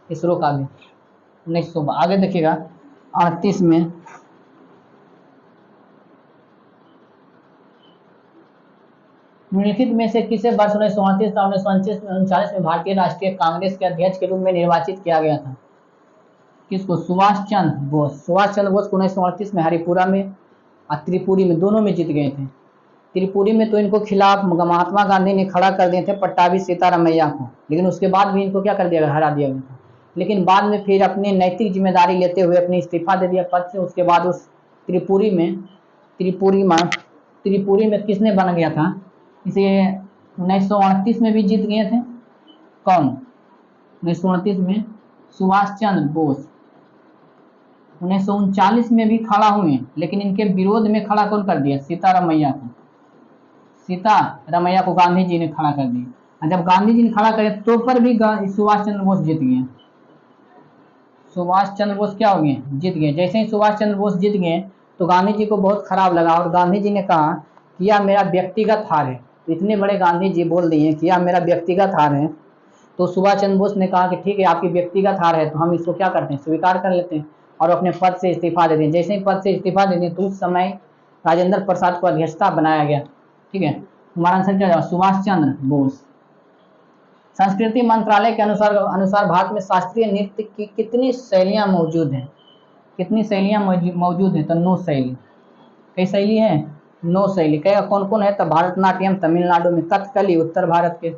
इसरो का भी 1900। आगे देखिएगा 38 में निम्नलिखित में से किसे वर्ष 1938 और 1939 में भारतीय राष्ट्रीय कांग्रेस के अध्यक्ष के रूप में निर्वाचित किया गया था? किसको? सुभाष चंद्र बोस। सुभाष चंद्र बोस को 1938 में हरिपुरा में और त्रिपुरी में, दोनों में जीत गए थे। त्रिपुरी में तो इनको खिलाफ महात्मा गांधी ने खड़ा कर दिए थे पट्टाभी सीतारामैया को, लेकिन उसके बाद भी इनको क्या कर दिया, हरा दिया गया था। लेकिन बाद में फिर अपनी नैतिक जिम्मेदारी लेते हुए अपनी इस्तीफा दे दिया पद से। उसके बाद उस त्रिपुरी में किसने बन गया था, इसे 1938 में भी जीत गए थे। कौन? 1938 में सुभाष चंद्र बोस। 1939 में भी खड़ा हुए, लेकिन इनके विरोध में खड़ा कौन कर दिया? सीतारामैया को गांधी जी ने खड़ा कर दिया। और जब गांधी जी ने खड़ा करे तो पर भी सुभाष चंद्र बोस जीत गए। सुभाष चंद्र बोस क्या हो गए? जीत गए। जैसे ही सुभाष चंद्र बोस जीत गए तो गांधी जी को बहुत खराब लगा और गांधी जी ने कहा कि यह मेरा व्यक्तिगत हार है। इतने बड़े गांधी जी बोल दिए कि यह मेरा व्यक्तिगत हार है। तो सुभाष चंद्र बोस ने कहा कि ठीक है, आपकी व्यक्तिगत हार है तो हम इसको क्या करते हैं, स्वीकार कर लेते हैं और अपने पद से इस्तीफा दे दें। जैसे ही पद से इस्तीफा दे दें तो उस समय राजेंद्र प्रसाद को अध्यक्षता बनाया गया। ठीक है, हमारा आंसर क्या होगा? सुभाष चंद्र बोस। संस्कृति मंत्रालय के अनुसार भारत में शास्त्रीय नृत्य की कितनी शैलियां मौजूद हैं? कितनी शैलियां मौजूद हैं? तो 9 शैली। कई शैली है? 9 शैली। कहेगा कौन कौन है? तो भारतनाट्यम तमिलनाडु में, कथकली उत्तर भारत के,